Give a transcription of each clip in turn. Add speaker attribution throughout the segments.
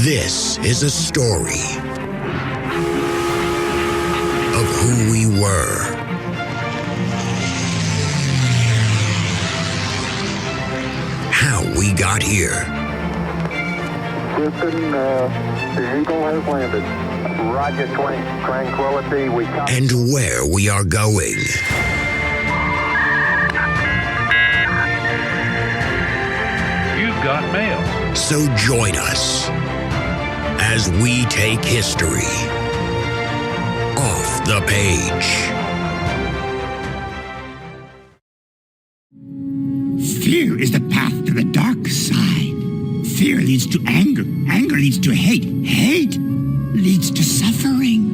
Speaker 1: This is a story of who we were, how we got here.
Speaker 2: Houston, the Eagle has landed. Roger, tranquility.
Speaker 1: And where we are going.
Speaker 3: You've got mail.
Speaker 1: So join us as we take history off the page.
Speaker 4: Fear is the path to the dark side. Fear leads to anger. Anger leads to hate. Hate leads to suffering.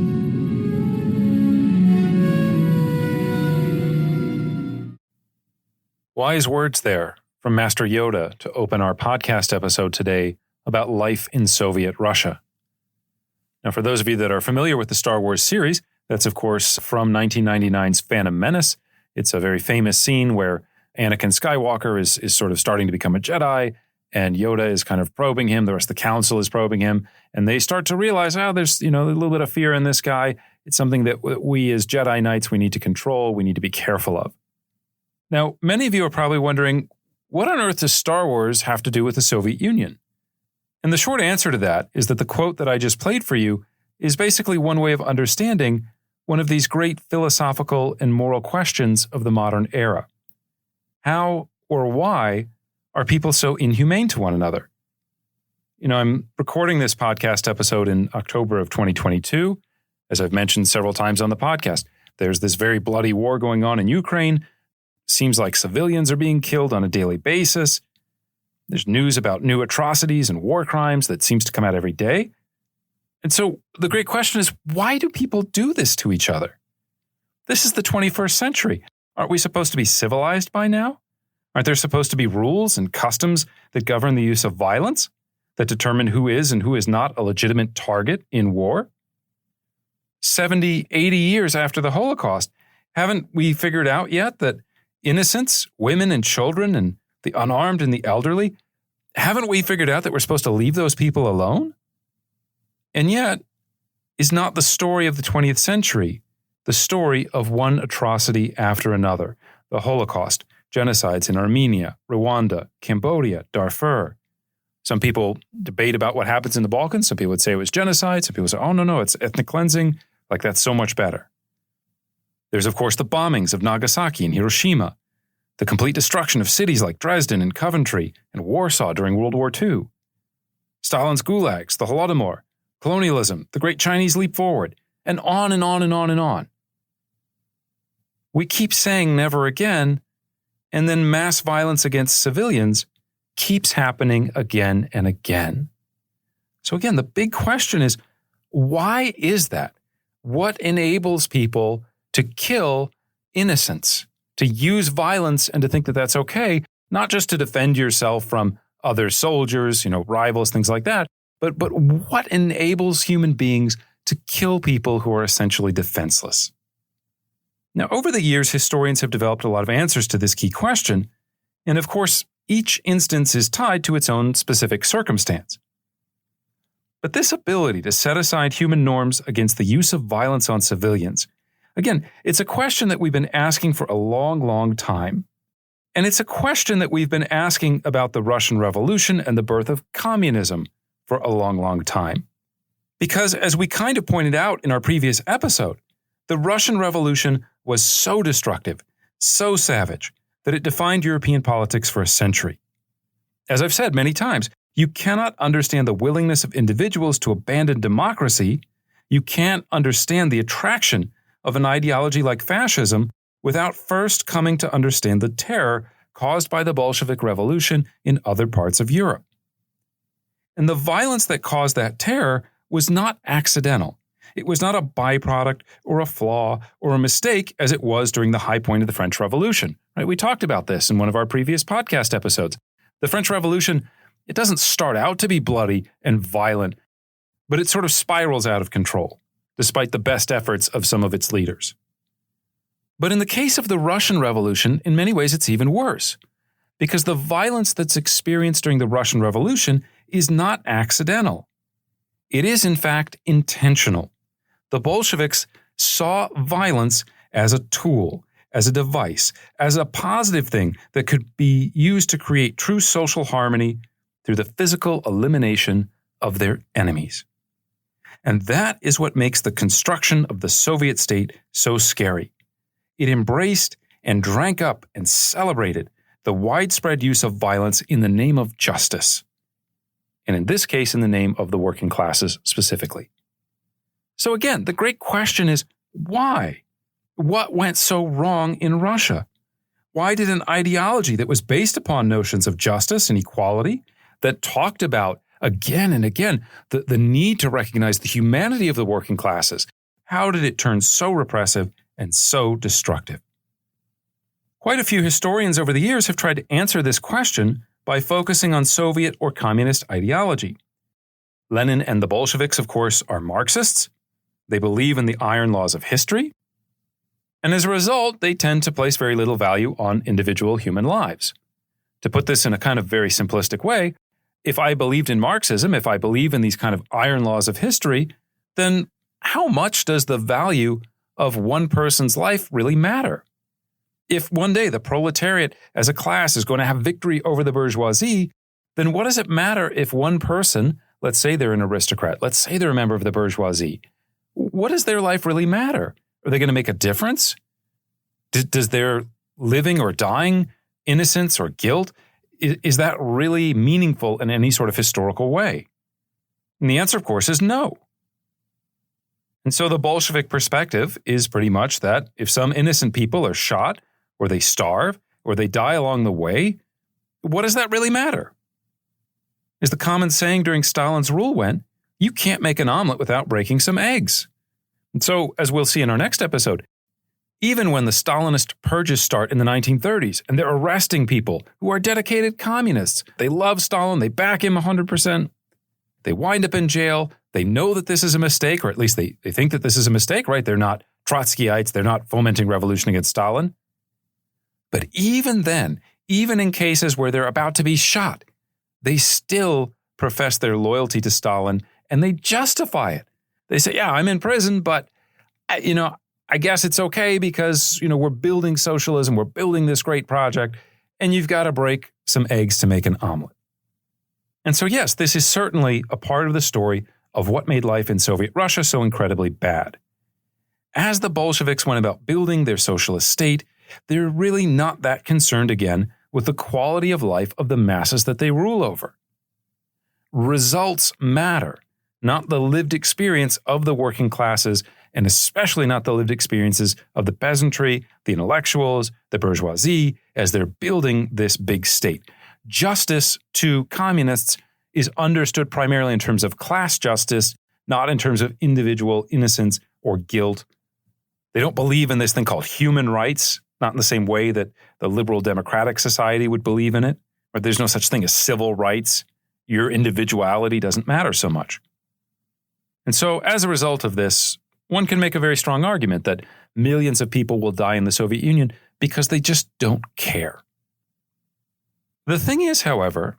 Speaker 3: Wise words there from Master Yoda to open our podcast episode today about life in Soviet Russia. Now, for those of you that are familiar with the Star Wars series, that's of course from 1999's Phantom Menace. It's a very famous scene where Anakin Skywalker is sort of starting to become a Jedi, and Yoda is kind of probing him. The rest of the council is probing him, and they start to realize, there's a little bit of fear in this guy. It's something that we as Jedi Knights, we need to control. We need to be careful of. Now, many of you are probably wondering, what on earth does Star Wars have to do with the Soviet Union? And the short answer to that is that the quote that I just played for you is basically one way of understanding one of these great philosophical and moral questions of the modern era. How or why are people so inhumane to one another? I'm recording this podcast episode in October of 2022. As I've mentioned several times on the podcast, there's this very bloody war going on in Ukraine. Seems like civilians are being killed on a daily basis. There's news about new atrocities and war crimes that seems to come out every day. And so the great question is, why do people do this to each other? This is the 21st century. Aren't we supposed to be civilized by now? Aren't there supposed to be rules and customs that govern the use of violence, that determine who is and who is not a legitimate target in war? 70, 80 years after the Holocaust, haven't we figured out yet that innocents, women and children, and the unarmed and the elderly, haven't we figured out that we're supposed to leave those people alone? And yet, is not the story of the 20th century the story of one atrocity after another? The Holocaust, genocides in Armenia, Rwanda, Cambodia, Darfur. Some people debate about what happens in the Balkans. Some people would say it was genocide. Some people say, oh, no, it's ethnic cleansing. Like, that's so much better. There's, of course, the bombings of Nagasaki and Hiroshima, the complete destruction of cities like Dresden and Coventry and Warsaw during World War II, Stalin's gulags, the Holodomor, colonialism, the Great Chinese Leap Forward, and on and on and on and on. We keep saying never again, and then mass violence against civilians keeps happening again and again. So again, the big question is, why is that? What enables people to kill innocents, to use violence and to think that that's okay, not just to defend yourself from other soldiers, rivals, things like that, but what enables human beings to kill people who are essentially defenseless? Now, over the years, historians have developed a lot of answers to this key question, and of course, each instance is tied to its own specific circumstance. But this ability to set aside human norms against the use of violence on civilians, again, it's a question that we've been asking for a long, long time. And it's a question that we've been asking about the Russian Revolution and the birth of communism for a long, long time. Because as we kind of pointed out in our previous episode, the Russian Revolution was so destructive, so savage, that it defined European politics for a century. As I've said many times, you cannot understand the willingness of individuals to abandon democracy. You can't understand the attraction of an ideology like fascism without first coming to understand the terror caused by the Bolshevik Revolution in other parts of Europe. And the violence that caused that terror was not accidental. It was not a byproduct or a flaw or a mistake as it was during the high point of the French Revolution. Right? We talked about this in one of our previous podcast episodes. The French Revolution, it doesn't start out to be bloody and violent, but it sort of spirals out of control, despite the best efforts of some of its leaders. But in the case of the Russian Revolution, in many ways it's even worse, because the violence that's experienced during the Russian Revolution is not accidental. It is, in fact, intentional. The Bolsheviks saw violence as a tool, as a device, as a positive thing that could be used to create true social harmony through the physical elimination of their enemies. And that is what makes the construction of the Soviet state so scary. It embraced and drank up and celebrated the widespread use of violence in the name of justice. And in this case, in the name of the working classes specifically. So again, the great question is, why? What went so wrong in Russia? Why did an ideology that was based upon notions of justice and equality, that talked about again and again the need to recognize the humanity of the working classes, how did it turn so repressive and so destructive? Quite a few historians over the years have tried to answer this question by focusing on Soviet or communist ideology. Lenin and the Bolsheviks, of course, are Marxists. They believe in the iron laws of history. And as a result, they tend to place very little value on individual human lives. To put this in a kind of very simplistic way, if I believed in Marxism, if I believe in these kind of iron laws of history, then how much does the value of one person's life really matter? If one day the proletariat as a class is going to have victory over the bourgeoisie, then what does it matter if one person, let's say they're an aristocrat, let's say they're a member of the bourgeoisie, what does their life really matter? Are they going to make a difference? Does their living or dying, innocence or guilt, is that really meaningful in any sort of historical way? And the answer, of course, is no. And so the Bolshevik perspective is pretty much that if some innocent people are shot, or they starve, or they die along the way, what does that really matter? As the common saying during Stalin's rule went, you can't make an omelet without breaking some eggs. And so, as we'll see in our next episode, even when the Stalinist purges start in the 1930s and they're arresting people who are dedicated communists, they love Stalin, they back him 100%, they wind up in jail, they know that this is a mistake, or at least they think that this is a mistake, right? They're not Trotskyites, they're not fomenting revolution against Stalin. But even then, even in cases where they're about to be shot, they still profess their loyalty to Stalin and they justify it. They say, yeah, I'm in prison, but, I guess it's okay because, we're building socialism, we're building this great project, and you've got to break some eggs to make an omelet. And so, yes, this is certainly a part of the story of what made life in Soviet Russia so incredibly bad. As the Bolsheviks went about building their socialist state, they're really not that concerned again with the quality of life of the masses that they rule over. Results matter, not the lived experience of the working classes, and especially not the lived experiences of the peasantry, the intellectuals, the bourgeoisie, as they're building this big state. Justice to communists is understood primarily in terms of class justice, not in terms of individual innocence or guilt. They don't believe in this thing called human rights, not in the same way that the liberal democratic society would believe in it, or there's no such thing as civil rights. Your individuality doesn't matter so much. And so as a result of this, one can make a very strong argument that millions of people will die in the Soviet Union because they just don't care. The thing is, however,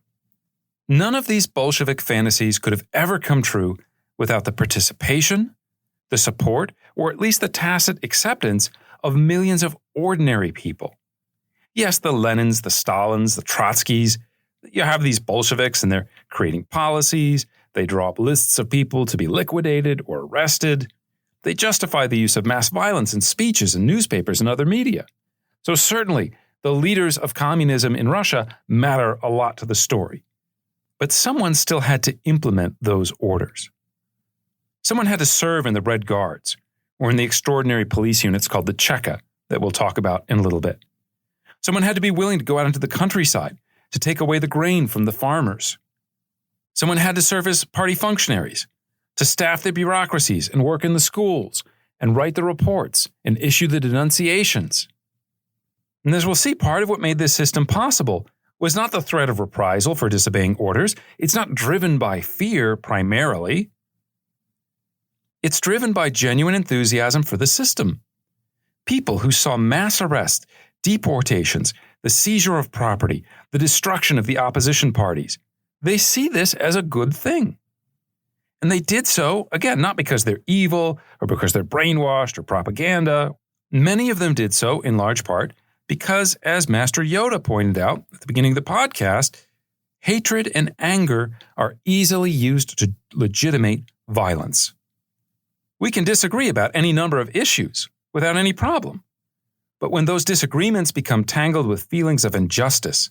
Speaker 3: none of these Bolshevik fantasies could have ever come true without the participation, the support, or at least the tacit acceptance of millions of ordinary people. Yes, the Lenins, the Stalins, the Trotskys, you have these Bolsheviks and they're creating policies, they draw up lists of people to be liquidated or arrested. They justify the use of mass violence in speeches and newspapers and other media. So certainly, the leaders of communism in Russia matter a lot to the story. But someone still had to implement those orders. Someone had to serve in the Red Guards or in the extraordinary police units called the Checka that we'll talk about in a little bit. Someone had to be willing to go out into the countryside to take away the grain from the farmers. Someone had to serve as party functionaries, to staff the bureaucracies and work in the schools and write the reports and issue the denunciations. And as we'll see, part of what made this system possible was not the threat of reprisal for disobeying orders. It's not driven by fear primarily. It's driven by genuine enthusiasm for the system. People who saw mass arrests, deportations, the seizure of property, the destruction of the opposition parties, they see this as a good thing. And they did so, again, not because they're evil or because they're brainwashed or propaganda. Many of them did so in large part because, as Master Yoda pointed out at the beginning of the podcast, hatred and anger are easily used to legitimate violence. We can disagree about any number of issues without any problem. But when those disagreements become tangled with feelings of injustice,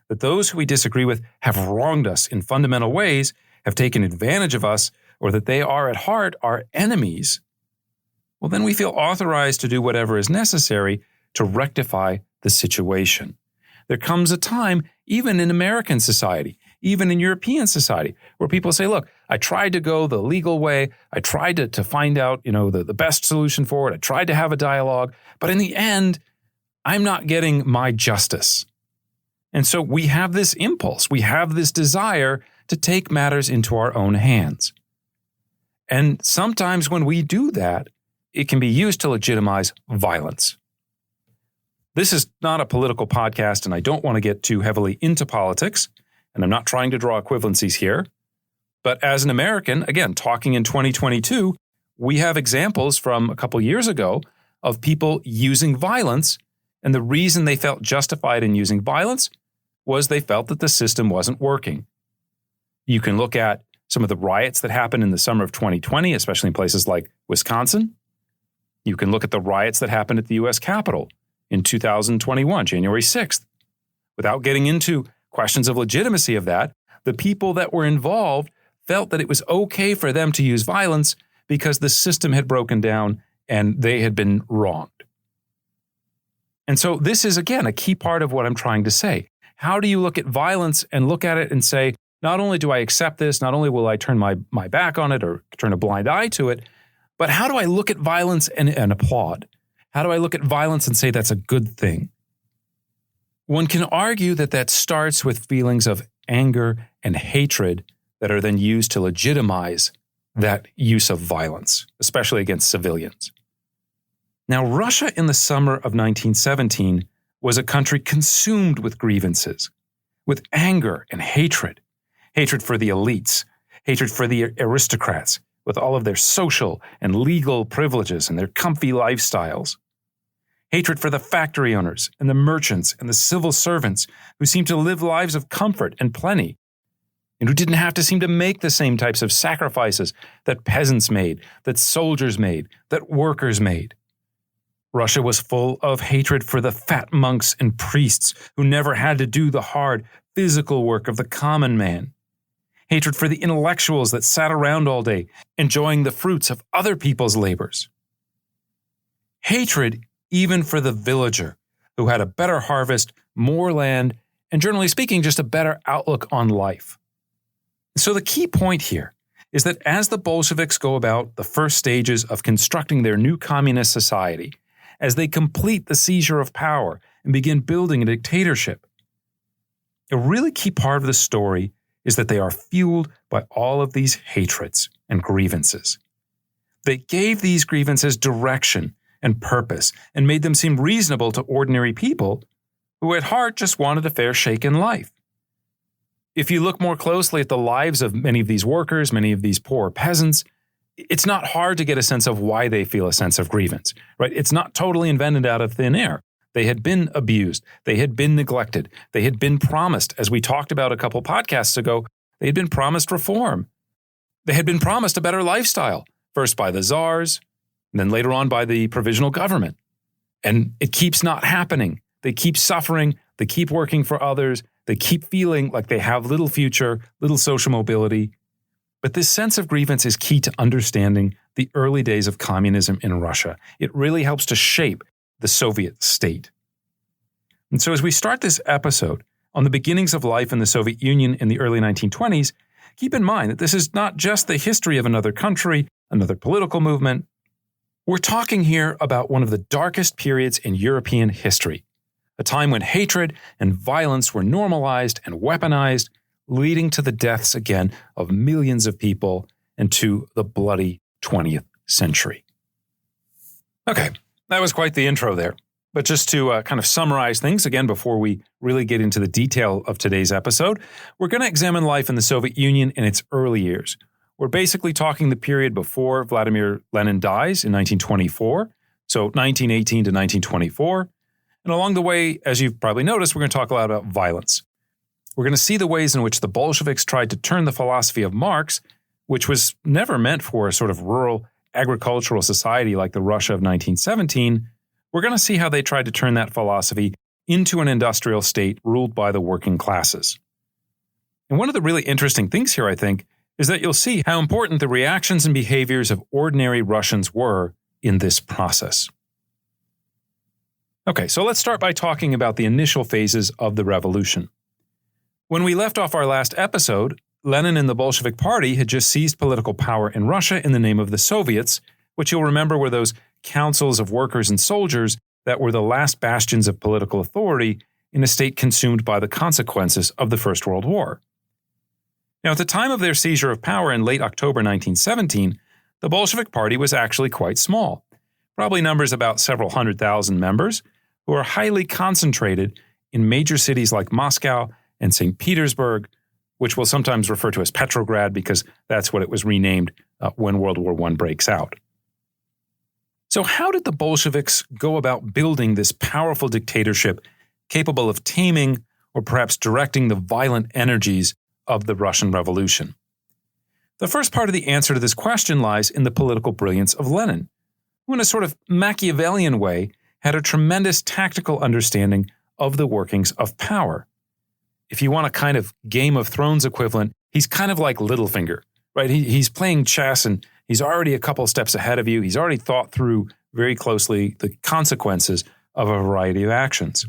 Speaker 3: that those who we disagree with have wronged us in fundamental ways, have taken advantage of us, or that they are at heart our enemies, well, then we feel authorized to do whatever is necessary to rectify the situation. There comes a time, even in American society, even in European society, where people say, look, I tried to go the legal way. I tried to find out, the best solution for it. I tried to have a dialogue, but in the end, I'm not getting my justice. And so we have this impulse. We have this desire to take matters into our own hands. And sometimes when we do that, it can be used to legitimize violence. This is not a political podcast, and I don't want to get too heavily into politics, and I'm not trying to draw equivalencies here. But as an American, again, talking in 2022, we have examples from a couple years ago of people using violence, and the reason they felt justified in using violence was they felt that the system wasn't working. You can look at some of the riots that happened in the summer of 2020, especially in places like Wisconsin. You can look at the riots that happened at the U.S. Capitol in 2021, January 6th. Without getting into questions of legitimacy of that, the people that were involved felt that it was okay for them to use violence because the system had broken down and they had been wronged. And so this is, again, a key part of what I'm trying to say. How do you look at violence and look at it and say, not only do I accept this, not only will I turn my back on it or turn a blind eye to it, but how do I look at violence and applaud? How do I look at violence and say that's a good thing? One can argue that starts with feelings of anger and hatred that are then used to legitimize that use of violence, especially against civilians. Now, Russia in the summer of 1917 was a country consumed with grievances, with anger and hatred. Hatred for the elites, hatred for the aristocrats, with all of their social and legal privileges and their comfy lifestyles. Hatred for the factory owners and the merchants and the civil servants who seemed to live lives of comfort and plenty, and who didn't have to seem to make the same types of sacrifices that peasants made, that soldiers made, that workers made. Russia was full of hatred for the fat monks and priests who never had to do the hard physical work of the common man. Hatred for the intellectuals that sat around all day, enjoying the fruits of other people's labors. Hatred even for the villager, who had a better harvest, more land, and generally speaking, just a better outlook on life. So the key point here is that as the Bolsheviks go about the first stages of constructing their new communist society, as they complete the seizure of power and begin building a dictatorship, a really key part of the story is that they are fueled by all of these hatreds and grievances. They gave these grievances direction and purpose and made them seem reasonable to ordinary people who at heart just wanted a fair shake in life. If you look more closely at the lives of many of these workers, many of these poor peasants, it's not hard to get a sense of why they feel a sense of grievance, right? It's not totally invented out of thin air. They had been abused. They had been neglected. They had been promised, as we talked about a couple podcasts ago, they had been promised reform. They had been promised a better lifestyle, first by the czars, and then later on by the provisional government. And it keeps not happening. They keep suffering. They keep working for others. They keep feeling like they have little future, little social mobility. But this sense of grievance is key to understanding the early days of communism in Russia. It really helps to shape the Soviet state. And so as we start this episode on the beginnings of life in the Soviet Union in the early 1920s, keep in mind that this is not just the history of another country, another political movement. We're talking here about one of the darkest periods in European history, a time when hatred and violence were normalized and weaponized, leading to the deaths again of millions of people and to the bloody 20th century. Okay, that was quite the intro there. But just to kind of summarize things again before we really get into the detail of today's episode, we're going to examine life in the Soviet Union in its early years, we're basically talking the period before Vladimir Lenin dies in 1924, so 1918 to 1924. And along the way, as you've probably noticed, we're going to talk a lot about violence. We're going to see the ways in which the Bolsheviks tried to turn the philosophy of Marx, which was never meant for a sort of rural agricultural society like the Russia of 1917. We're going to see how they tried to turn that philosophy into an industrial state ruled by the working classes. And one of the really interesting things here, I think, is that you'll see how important the reactions and behaviors of ordinary Russians were in this process. Okay, so let's start by talking about the initial phases of the revolution. When we left off our last episode, Lenin and the Bolshevik Party had just seized political power in Russia in the name of the Soviets, which you'll remember were those councils of workers and soldiers that were the last bastions of political authority in a state consumed by the consequences of the First World War. Now, at the time of their seizure of power in late October 1917, the Bolshevik Party was actually quite small, probably numbers about several 100,000 members, who are highly concentrated in major cities like Moscow and St. Petersburg, which we'll sometimes refer to as Petrograd because that's what it was renamed when World War I breaks out. So how did the Bolsheviks go about building this powerful dictatorship capable of taming or perhaps directing the violent energies of the Russian Revolution? The first part of the answer to this question lies in the political brilliance of Lenin, who in a sort of Machiavellian way had a tremendous tactical understanding of the workings of power. If you want a kind of Game of Thrones equivalent, he's kind of like Littlefinger, right? He's playing chess and he's already a couple steps ahead of you. He's already thought through very closely the consequences of a variety of actions.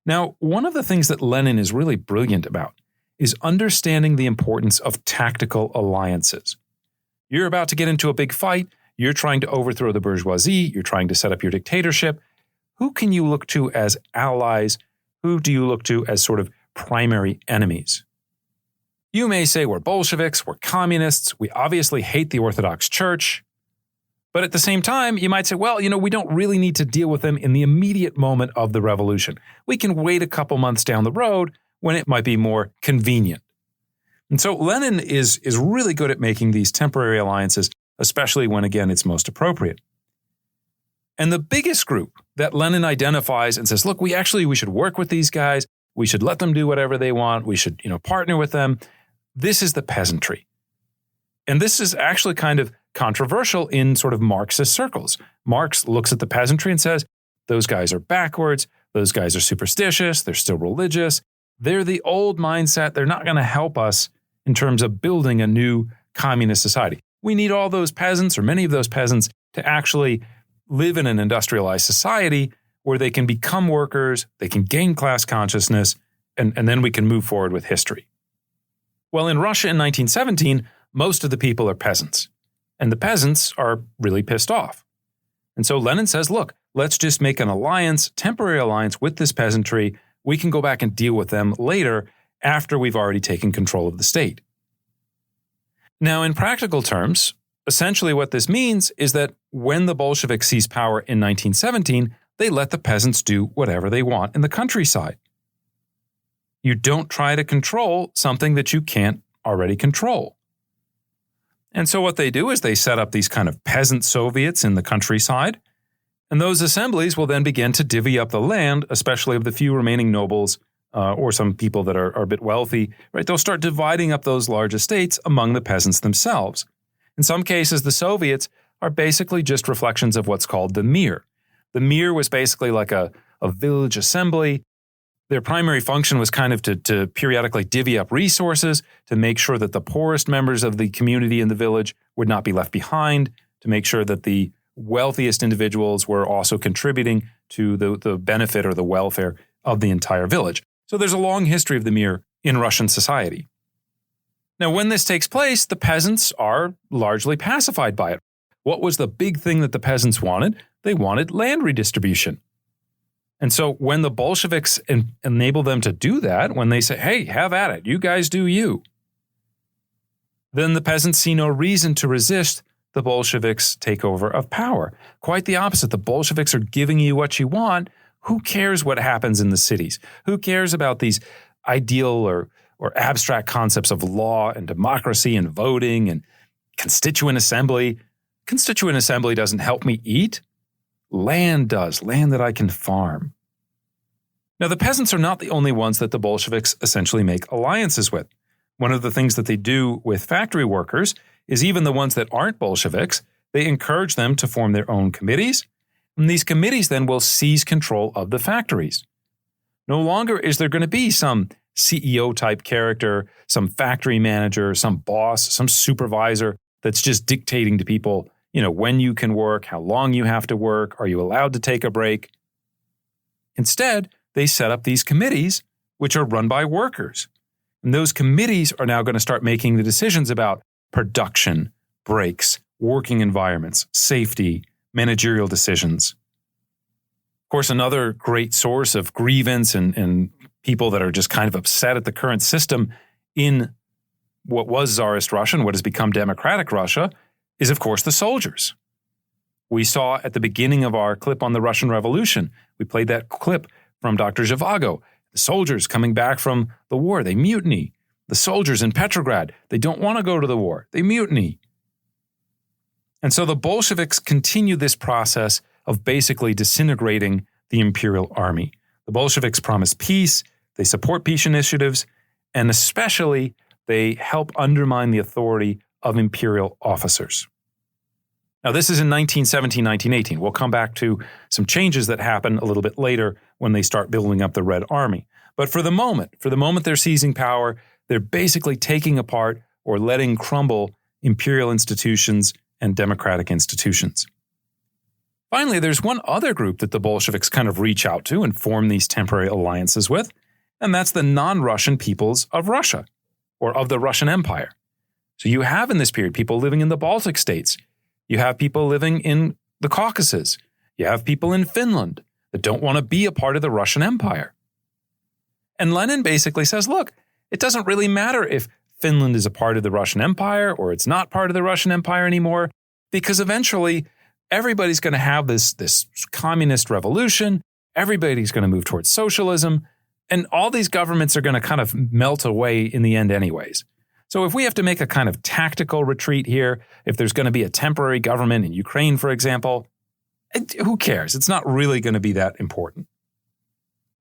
Speaker 3: Now, one of the things that Lenin is really brilliant about is understanding the importance of tactical alliances. You're about to get into a big fight. You're trying to overthrow the bourgeoisie. You're trying to set up your dictatorship. Who can you look to as allies? Who do you look to as sort of primary enemies? You may say we're Bolsheviks, we're communists, we obviously hate the Orthodox Church. But at the same time, you might say, well, we don't really need to deal with them in the immediate moment of the revolution. We can wait a couple months down the road when it might be more convenient. And so Lenin is really good at making these temporary alliances, especially when, again, it's most appropriate. And the biggest group that Lenin identifies and says, look, we should work with these guys. We should let them do whatever they want. We should, partner with them. This is the peasantry. And this is actually kind of controversial in sort of Marxist circles. Marx looks at the peasantry and says, those guys are backwards. Those guys are superstitious. They're still religious. They're the old mindset. They're not going to help us in terms of building a new communist society. We need all those peasants or many of those peasants to actually live in an industrialized society where they can become workers, they can gain class consciousness, and then we can move forward with history. Well, in Russia in 1917, most of the people are peasants, and the peasants are really pissed off. And so Lenin says, look, let's just make an alliance, temporary alliance with this peasantry. We can go back and deal with them later after we've already taken control of the state. Now, in practical terms, essentially what this means is that when the Bolsheviks seize power in 1917, they let the peasants do whatever they want in the countryside. You don't try to control something that you can't already control. And so what they do is they set up these kind of peasant Soviets in the countryside, and those assemblies will then begin to divvy up the land, especially of the few remaining nobles or some people that are a bit wealthy, right? They'll start dividing up those large estates among the peasants themselves. In some cases, the Soviets are basically just reflections of what's called the Mir. The Mir was basically like a village assembly. Their primary function was kind of to periodically divvy up resources, to make sure that the poorest members of the community in the village would not be left behind, to make sure that the wealthiest individuals were also contributing to the benefit or the welfare of the entire village. So there's a long history of the Mir in Russian society. Now, when this takes place, the peasants are largely pacified by it. What was the big thing that the peasants wanted? They wanted land redistribution. And so when the Bolsheviks enable them to do that, when they say, hey, have at it, you guys do you, then the peasants see no reason to resist the Bolsheviks' takeover of power. Quite the opposite. The Bolsheviks are giving you what you want. Who cares what happens in the cities? Who cares about these ideal or or abstract concepts of law and democracy and voting and constituent assembly. Constituent assembly doesn't help me eat. Land does, land that I can farm. Now, the peasants are not the only ones that the Bolsheviks essentially make alliances with. One of the things that they do with factory workers is even the ones that aren't Bolsheviks, they encourage them to form their own committees, and these committees then will seize control of the factories. No longer is there going to be some CEO-type character, some factory manager, some boss, some supervisor that's just dictating to people, when you can work, how long you have to work, are you allowed to take a break? Instead, they set up these committees, which are run by workers. And those committees are now going to start making the decisions about production, breaks, working environments, safety, managerial decisions. Of course, another great source of grievance and people that are just kind of upset at the current system in what was Tsarist Russia and what has become democratic Russia is, of course, the soldiers. We saw at the beginning of our clip on the Russian Revolution, we played that clip from Dr. Zhivago. The soldiers coming back from the war, they mutiny. The soldiers in Petrograd, they don't want to go to the war. They mutiny. And so the Bolsheviks continue this process of basically disintegrating the imperial army. The Bolsheviks promise peace, they support peace initiatives, and especially they help undermine the authority of imperial officers. Now, this is in 1917, 1918. We'll come back to some changes that happen a little bit later when they start building up the Red Army. But for the moment they're seizing power, they're basically taking apart or letting crumble imperial institutions and democratic institutions. Finally, there's one other group that the Bolsheviks kind of reach out to and form these temporary alliances with, and that's the non-Russian peoples of Russia, or of the Russian Empire. So you have in this period people living in the Baltic states. You have people living in the Caucasus. You have people in Finland that don't want to be a part of the Russian Empire. And Lenin basically says, look, it doesn't really matter if Finland is a part of the Russian Empire or it's not part of the Russian Empire anymore, because eventually everybody's going to have this communist revolution. Everybody's going to move towards socialism. And all these governments are going to kind of melt away in the end anyways. So if we have to make a kind of tactical retreat here, if there's going to be a temporary government in Ukraine, for example, who cares? It's not really going to be that important.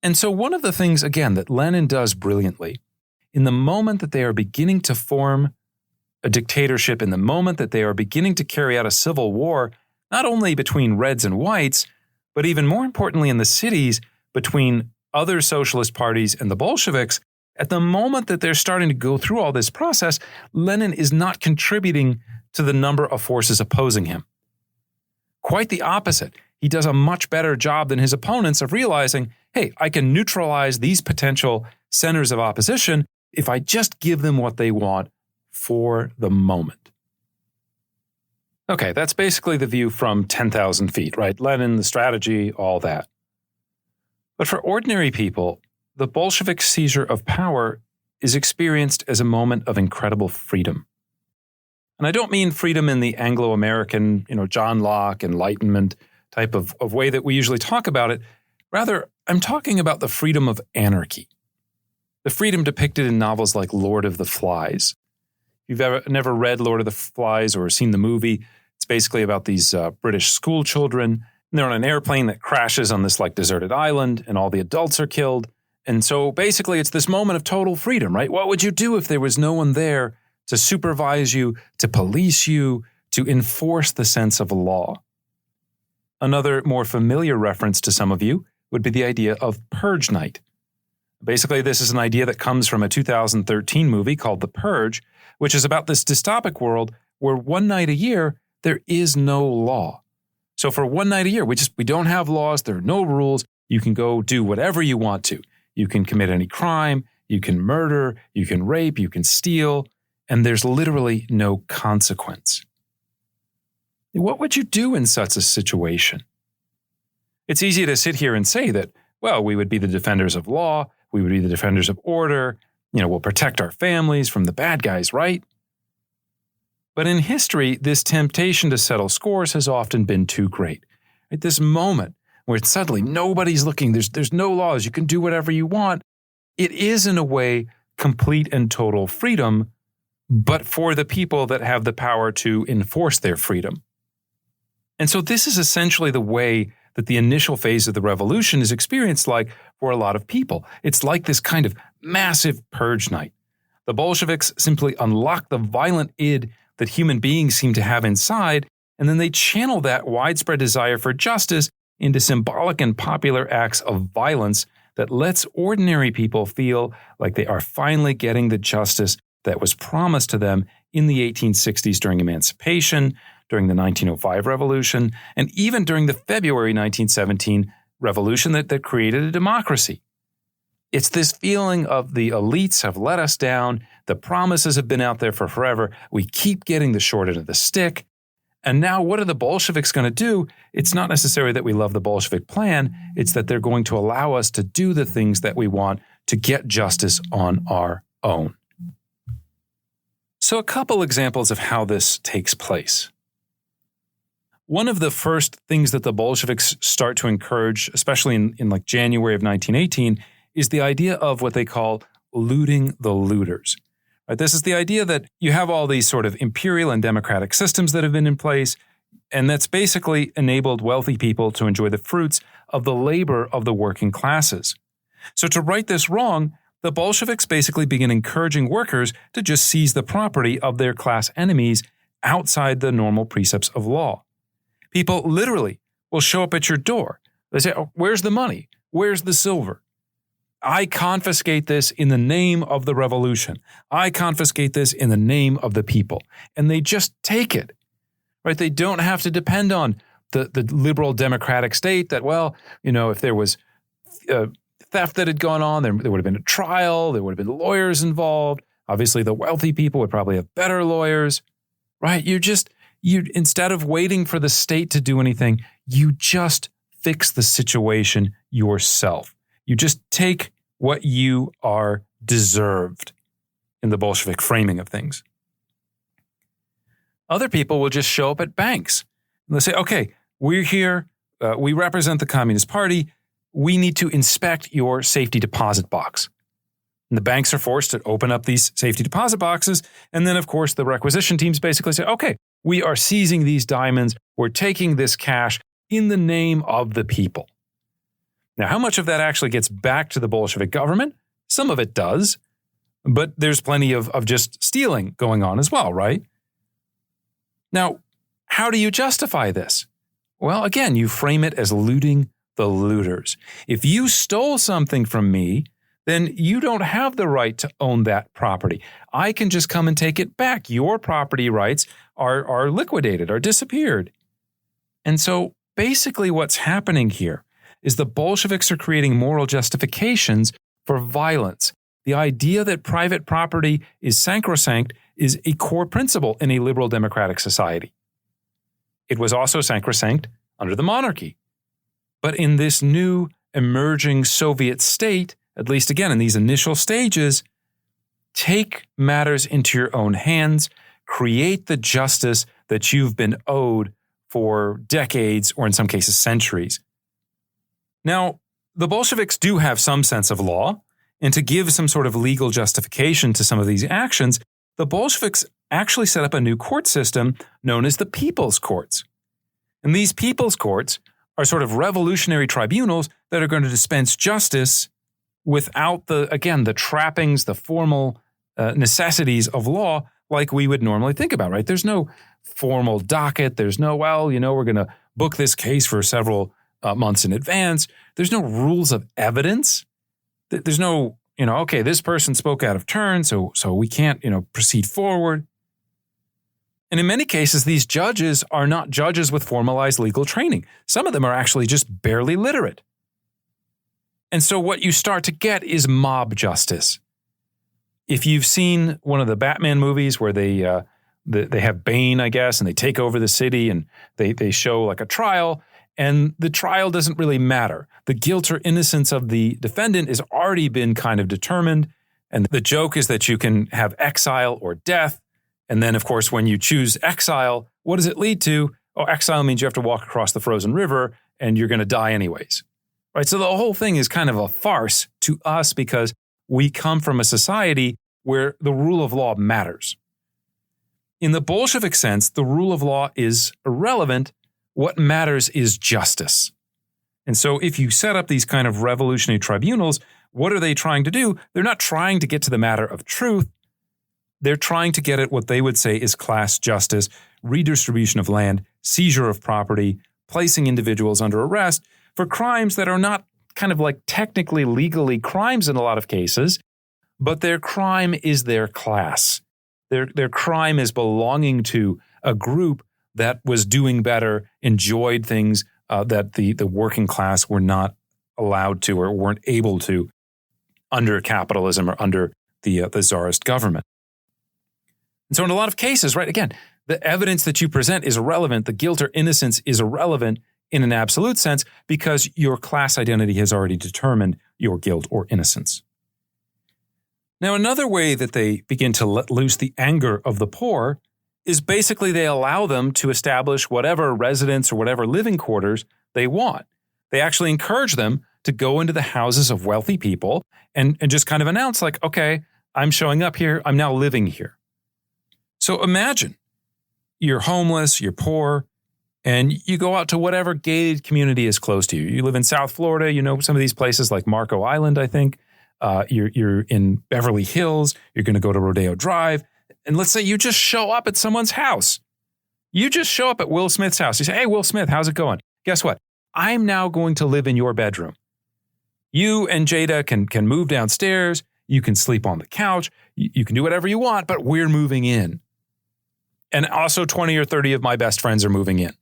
Speaker 3: And so one of the things, again, that Lenin does brilliantly, in the moment that they are beginning to form a dictatorship, in the moment that they are beginning to carry out a civil war, not only between Reds and Whites, but even more importantly in the cities between other socialist parties and the Bolsheviks, at the moment that they're starting to go through all this process, Lenin is not contributing to the number of forces opposing him. Quite the opposite. He does a much better job than his opponents of realizing, hey, I can neutralize these potential centers of opposition if I just give them what they want for the moment. Okay, that's basically the view from 10,000 feet, right? Lenin, the strategy, all that. But for ordinary people, the Bolshevik seizure of power is experienced as a moment of incredible freedom. And I don't mean freedom in the Anglo-American, John Locke, Enlightenment type of way that we usually talk about it. Rather, I'm talking about the freedom of anarchy. The freedom depicted in novels like Lord of the Flies. If you've never read Lord of the Flies or seen the movie, it's basically about these British school children. And they're on an airplane that crashes on this deserted island, and all the adults are killed. And so basically it's this moment of total freedom, right? What would you do if there was no one there to supervise you, to police you, to enforce the sense of law? Another more familiar reference to some of you would be the idea of Purge Night. Basically, this is an idea that comes from a 2013 movie called The Purge, which is about this dystopic world where one night a year, there is no law. So for one night a year, we don't have laws, there are no rules, you can go do whatever you want to. You can commit any crime, you can murder, you can rape, you can steal, and there's literally no consequence. What would you do in such a situation? It's easy to sit here and say that, well, we would be the defenders of law, we would be the defenders of order, we'll protect our families from the bad guys, right? But in history, this temptation to settle scores has often been too great. At this moment where suddenly nobody's looking, there's no laws, you can do whatever you want, it is in a way complete and total freedom, but for the people that have the power to enforce their freedom. And so this is essentially the way that the initial phase of the revolution is experienced like for a lot of people. It's like this kind of massive purge night. The Bolsheviks simply unlock the violent id that human beings seem to have inside, and then they channel that widespread desire for justice into symbolic and popular acts of violence that lets ordinary people feel like they are finally getting the justice that was promised to them in the 1860s during emancipation, during the 1905 revolution, and even during the February 1917 revolution that created a democracy. It's this feeling of the elites have let us down, the promises have been out there for forever, we keep getting the short end of the stick, and now what are the Bolsheviks going to do? It's not necessarily that we love the Bolshevik plan, it's that they're going to allow us to do the things that we want to get justice on our own. So a couple examples of how this takes place. One of the first things that the Bolsheviks start to encourage, especially in like January of 1918, is the idea of what they call looting the looters. Right? This is the idea that you have all these sort of imperial and democratic systems that have been in place, and that's basically enabled wealthy people to enjoy the fruits of the labor of the working classes. So to right this wrong, the Bolsheviks basically begin encouraging workers to just seize the property of their class enemies outside the normal precepts of law. People literally will show up at your door. They say, oh, where's the money? Where's the silver? I confiscate this in the name of the revolution. I confiscate this in the name of the people. And they just take it, right? They don't have to depend on the liberal democratic state that, well, you know, if there was theft that had gone on, there would have been a trial, there would have been lawyers involved. Obviously, the wealthy people would probably have better lawyers, right? You instead of waiting for the state to do anything, you just fix the situation yourself. You just take what you are deserved in the Bolshevik framing of things. Other people will just show up at banks and they'll say, okay, we're here, we represent the Communist Party, we need to inspect your safety deposit box. And the banks are forced to open up these safety deposit boxes. And then, of course, the requisition teams basically say, okay, we are seizing these diamonds. We're taking this cash in the name of the people. Now, how much of that actually gets back to the Bolshevik government? Some of it does, but there's plenty of just stealing going on as well, right? Now, how do you justify this? Well, again, you frame it as looting the looters. If you stole something from me, then you don't have the right to own that property. I can just come and take it back. Your property rights are liquidated, are disappeared. And so basically what's happening here is the Bolsheviks are creating moral justifications for violence. The idea that private property is sacrosanct is a core principle in a liberal democratic society. It was also sacrosanct under the monarchy. But in this new emerging Soviet state, at least again in these initial stages, take matters into your own hands, create the justice that you've been owed for decades or in some cases centuries. Now, the Bolsheviks do have some sense of law, and to give some sort of legal justification to some of these actions, the Bolsheviks actually set up a new court system known as the People's Courts. And these People's Courts are sort of revolutionary tribunals that are going to dispense justice without the trappings, the formal necessities of law like we would normally think about, right? There's no formal docket. There's no, we're going to book this case for several months in advance. There's no rules of evidence. There's no, okay, this person spoke out of turn, so we can't, proceed forward. And in many cases, these judges are not judges with formalized legal training. Some of them are actually just barely literate. And so what you start to get is mob justice. If you've seen one of the Batman movies where they have Bane, I guess, and they take over the city and they show like a trial, and the trial doesn't really matter. The guilt or innocence of the defendant has already been kind of determined. And the joke is that you can have exile or death. And then, of course, when you choose exile, what does it lead to? Oh, exile means you have to walk across the frozen river and you're going to die anyways. Right? So the whole thing is kind of a farce to us because we come from a society where the rule of law matters. In the Bolshevik sense, the rule of law is irrelevant. What matters is justice. And so if you set up these kind of revolutionary tribunals, what are they trying to do? They're not trying to get to the matter of truth. They're trying to get at what they would say is class justice, redistribution of land, seizure of property, placing individuals under arrest for crimes that are not kind of like technically, legally crimes in a lot of cases, but their crime is their class. Their crime is belonging to a group that was doing better, enjoyed things that the working class were not allowed to or weren't able to under capitalism or under the czarist government. And so in a lot of cases, right, again, the evidence that you present is irrelevant. The guilt or innocence is irrelevant in an absolute sense because your class identity has already determined your guilt or innocence. Now, another way that they begin to let loose the anger of the poor is basically they allow them to establish whatever residence or whatever living quarters they want. They actually encourage them to go into the houses of wealthy people and just kind of announce like, okay, I'm showing up here. I'm now living here. So imagine you're homeless, you're poor, and you go out to whatever gated community is close to you. You live in South Florida, you know some of these places like Marco Island, I think. You're in Beverly Hills, you're going to go to Rodeo Drive, and let's say you just show up at someone's house. You just show up at Will Smith's house. You say, hey, Will Smith, how's it going? Guess what? I'm now going to live in your bedroom. You and Jada can move downstairs. You can sleep on the couch. You can do whatever you want, but we're moving in. And also 20 or 30 of my best friends are moving in.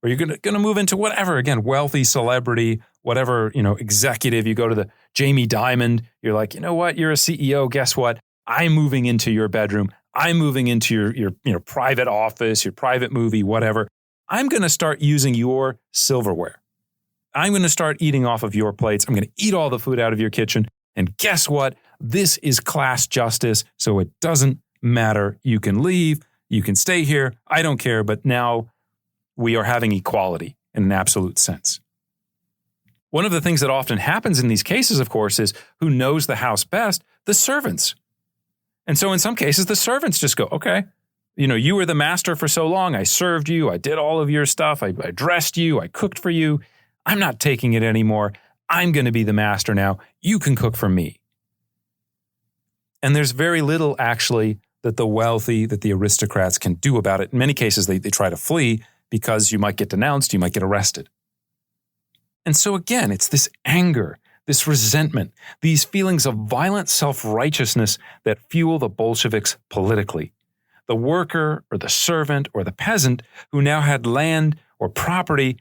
Speaker 3: Or you're going to move into whatever, again, wealthy celebrity, whatever, executive. You go to the Jamie Dimon. You're like, you know what? You're a CEO. Guess what? I'm moving into your bedroom. I'm moving into your private office, your private movie, whatever. I'm going to start using your silverware. I'm going to start eating off of your plates. I'm going to eat all the food out of your kitchen. And guess what? This is class justice. So it doesn't matter. You can leave. You can stay here. I don't care. But now we are having equality in an absolute sense. One of the things that often happens in these cases, of course, is who knows the house best? The servants. And so in some cases, the servants just go, okay, you were the master for so long. I served you. I did all of your stuff. I dressed you. I cooked for you. I'm not taking it anymore. I'm going to be the master now. You can cook for me. And there's very little actually that the wealthy, that the aristocrats can do about it. In many cases, they try to flee because you might get denounced, you might get arrested. And so again, it's this anger, this resentment, these feelings of violent self-righteousness that fuel the Bolsheviks politically. The worker or the servant or the peasant who now had land or property,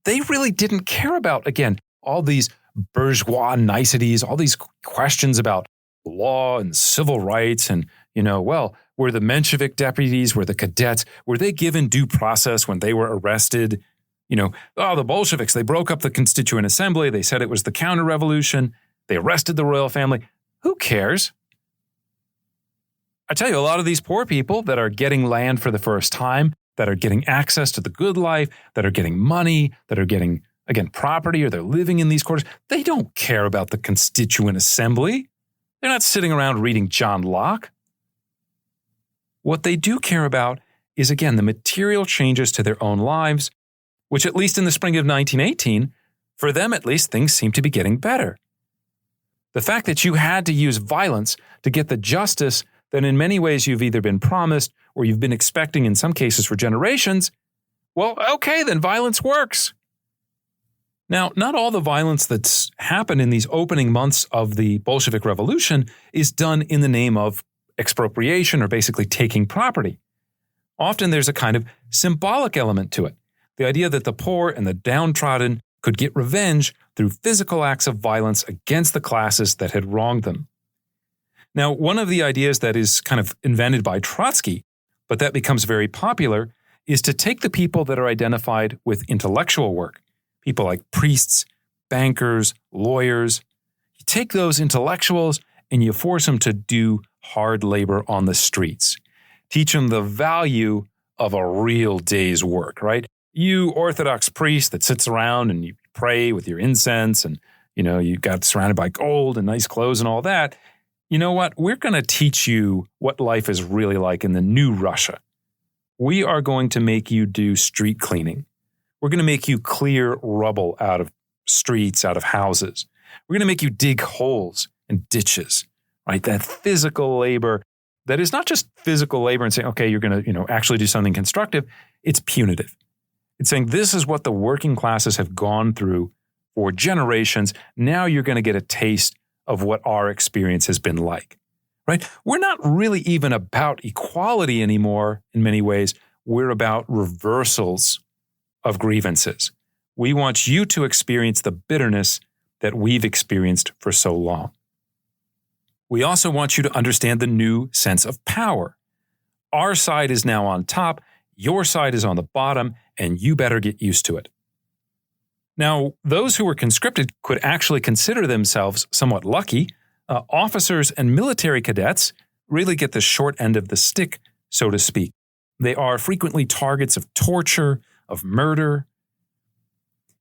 Speaker 3: they really didn't care about, again, all these bourgeois niceties, all these questions about law and civil rights and, were the Menshevik deputies, were the cadets, were they given due process when they were arrested? The Bolsheviks, they broke up the Constituent Assembly. They said it was the counter-revolution. They arrested the royal family. Who cares? I tell you, a lot of these poor people that are getting land for the first time, that are getting access to the good life, that are getting money, that are getting, again, property, or they're living in these quarters, they don't care about the Constituent Assembly. They're not sitting around reading John Locke. What they do care about is, again, the material changes to their own lives, which at least in the spring of 1918, for them at least, things seem to be getting better. The fact that you had to use violence to get the justice that in many ways you've either been promised or you've been expecting in some cases for generations, well, okay, then violence works. Now, not all the violence that's happened in these opening months of the Bolshevik Revolution is done in the name of expropriation or basically taking property. Often there's a kind of symbolic element to it. The idea that the poor and the downtrodden could get revenge through physical acts of violence against the classes that had wronged them. Now, one of the ideas that is kind of invented by Trotsky, but that becomes very popular, is to take the people that are identified with intellectual work, people like priests, bankers, lawyers. You take those intellectuals and you force them to do hard labor on the streets. Teach them the value of a real day's work, right? You Orthodox priest that sits around and you pray with your incense and, You got surrounded by gold and nice clothes and all that. You know what? We're going to teach you what life is really like in the new Russia. We are going to make you do street cleaning. We're going to make you clear rubble out of streets, out of houses. We're going to make you dig holes and ditches, right? That physical labor that is not just physical labor and saying, okay, you're going to, actually do something constructive. It's punitive. It's saying this is what the working classes have gone through for generations. Now you're going to get a taste of what our experience has been like, right? We're not really even about equality anymore in many ways. We're about reversals of grievances. We want you to experience the bitterness that we've experienced for so long. We also want you to understand the new sense of power. Our side is now on top, your side is on the bottom, and you better get used to it. Now, those who were conscripted could actually consider themselves somewhat lucky. Officers and military cadets really get the short end of the stick, so to speak. They are frequently targets of torture, of murder.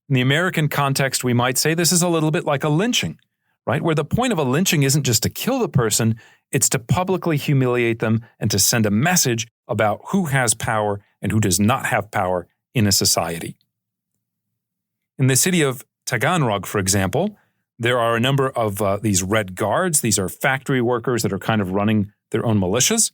Speaker 3: In the American context, we might say this is a little bit like a lynching, right? Where the point of a lynching isn't just to kill the person, it's to publicly humiliate them and to send a message about who has power and who does not have power in a society. In the city of Taganrog, for example, there are a number of these Red Guards. These are factory workers that are kind of running their own militias.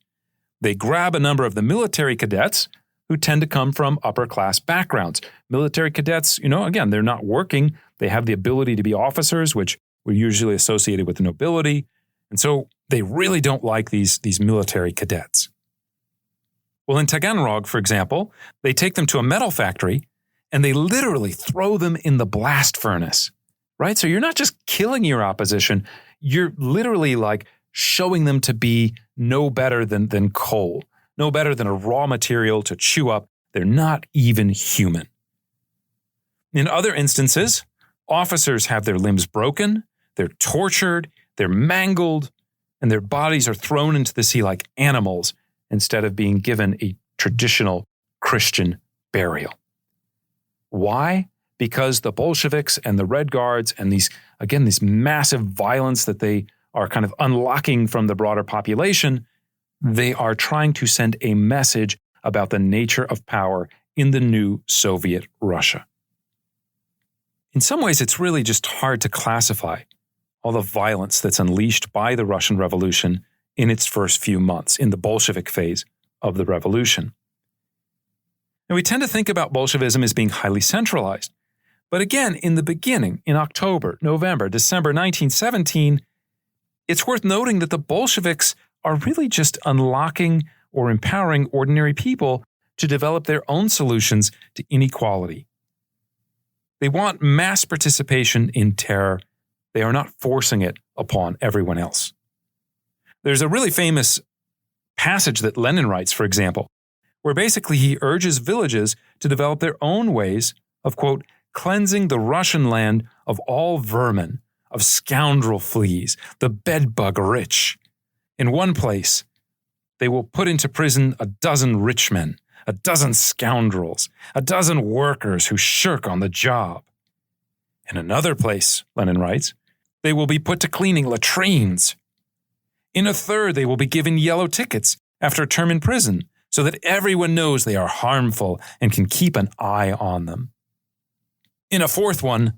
Speaker 3: They grab a number of the military cadets who tend to come from upper-class backgrounds. Military cadets, again, they're not working. They have the ability to be officers, which were usually associated with the nobility. And so they really don't like these military cadets. Well, in Taganrog, for example, they take them to a metal factory and they literally throw them in the blast furnace, right? So you're not just killing your opposition, you're literally like showing them to be no better than coal, no better than a raw material to chew up. They're not even human. In other instances, officers have their limbs broken, they're tortured, they're mangled, and their bodies are thrown into the sea like animals instead of being given a traditional Christian burial. Why? Because the Bolsheviks and the Red Guards and this massive violence that they are kind of unlocking from the broader population, they are trying to send a message about the nature of power in the new Soviet Russia. In some ways, it's really just hard to classify all the violence that's unleashed by the Russian Revolution in its first few months, in the Bolshevik phase of the revolution. And we tend to think about Bolshevism as being highly centralized. But again, in the beginning, in October, November, December 1917, it's worth noting that the Bolsheviks are really just unlocking or empowering ordinary people to develop their own solutions to inequality. They want mass participation in terror. They are not forcing it upon everyone else. There's a really famous passage that Lenin writes, for example, where basically he urges villages to develop their own ways of, quote, cleansing the Russian land of all vermin, of scoundrel fleas, the bedbug rich. In one place, they will put into prison 12 rich men, 12 scoundrels, 12 workers who shirk on the job. In another place, Lenin writes, they will be put to cleaning latrines. In a third, they will be given yellow tickets after a term in prison, so that everyone knows they are harmful and can keep an eye on them. In a fourth one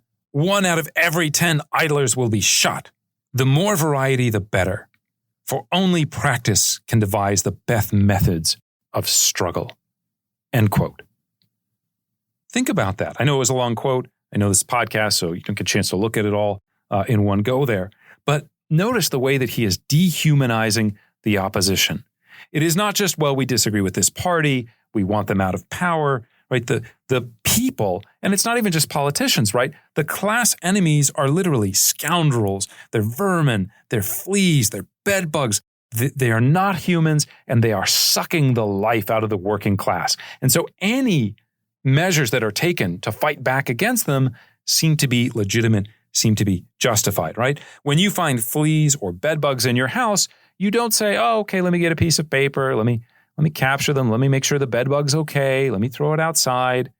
Speaker 3: out of every 10 idlers will be shot. The more variety, the better, for only practice can devise the best methods of struggle. End quote. Think about that. I know it was a long quote. I know this is a podcast, so you don't get a chance to look at it all in one go there. But notice the way that he is dehumanizing the opposition. It is not just, well, we disagree with this party, we want them out of power, right? The people, and it's not even just politicians, right? The class enemies are literally scoundrels. They're vermin, they're fleas, they're bedbugs. They are not humans, and they are sucking the life out of the working class. And so any measures that are taken to fight back against them seem to be legitimate, seem to be justified, right? When you find fleas or bedbugs in your house, you don't say, oh, okay, let me get a piece of paper. Let me capture them. Let me make sure the bedbug's okay. Let me throw it outside.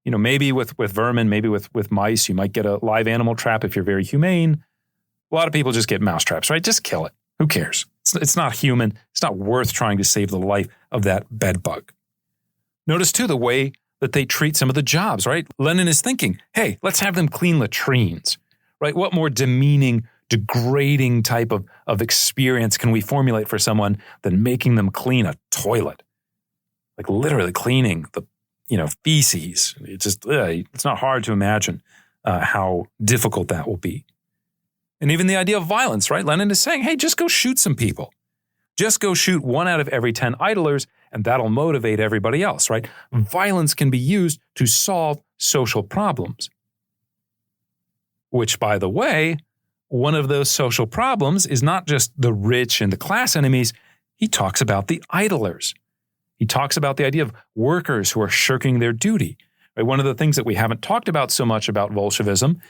Speaker 3: Maybe with vermin, maybe with mice, you might get a live animal trap if you're very humane. A lot of people just get mouse traps, right? Just kill it. Who cares? It's not human. It's not worth trying to save the life of that bed bug. Notice, too, the way that they treat some of the jobs, right? Lenin is thinking, hey, let's have them clean latrines, right? What more demeaning, degrading type of experience can we formulate for someone than making them clean a toilet? Like literally cleaning the feces. It's not hard to imagine how difficult that will be. And even the idea of violence, right? Lenin is saying, hey, just go shoot some people. Just go shoot 1 out of every 10 idlers, and that'll motivate everybody else, right? Violence can be used to solve social problems. Which, by the way, one of those social problems is not just the rich and the class enemies. He talks about the idlers. He talks about the idea of workers who are shirking their duty. Right? One of the things that we haven't talked about so much about Bolshevism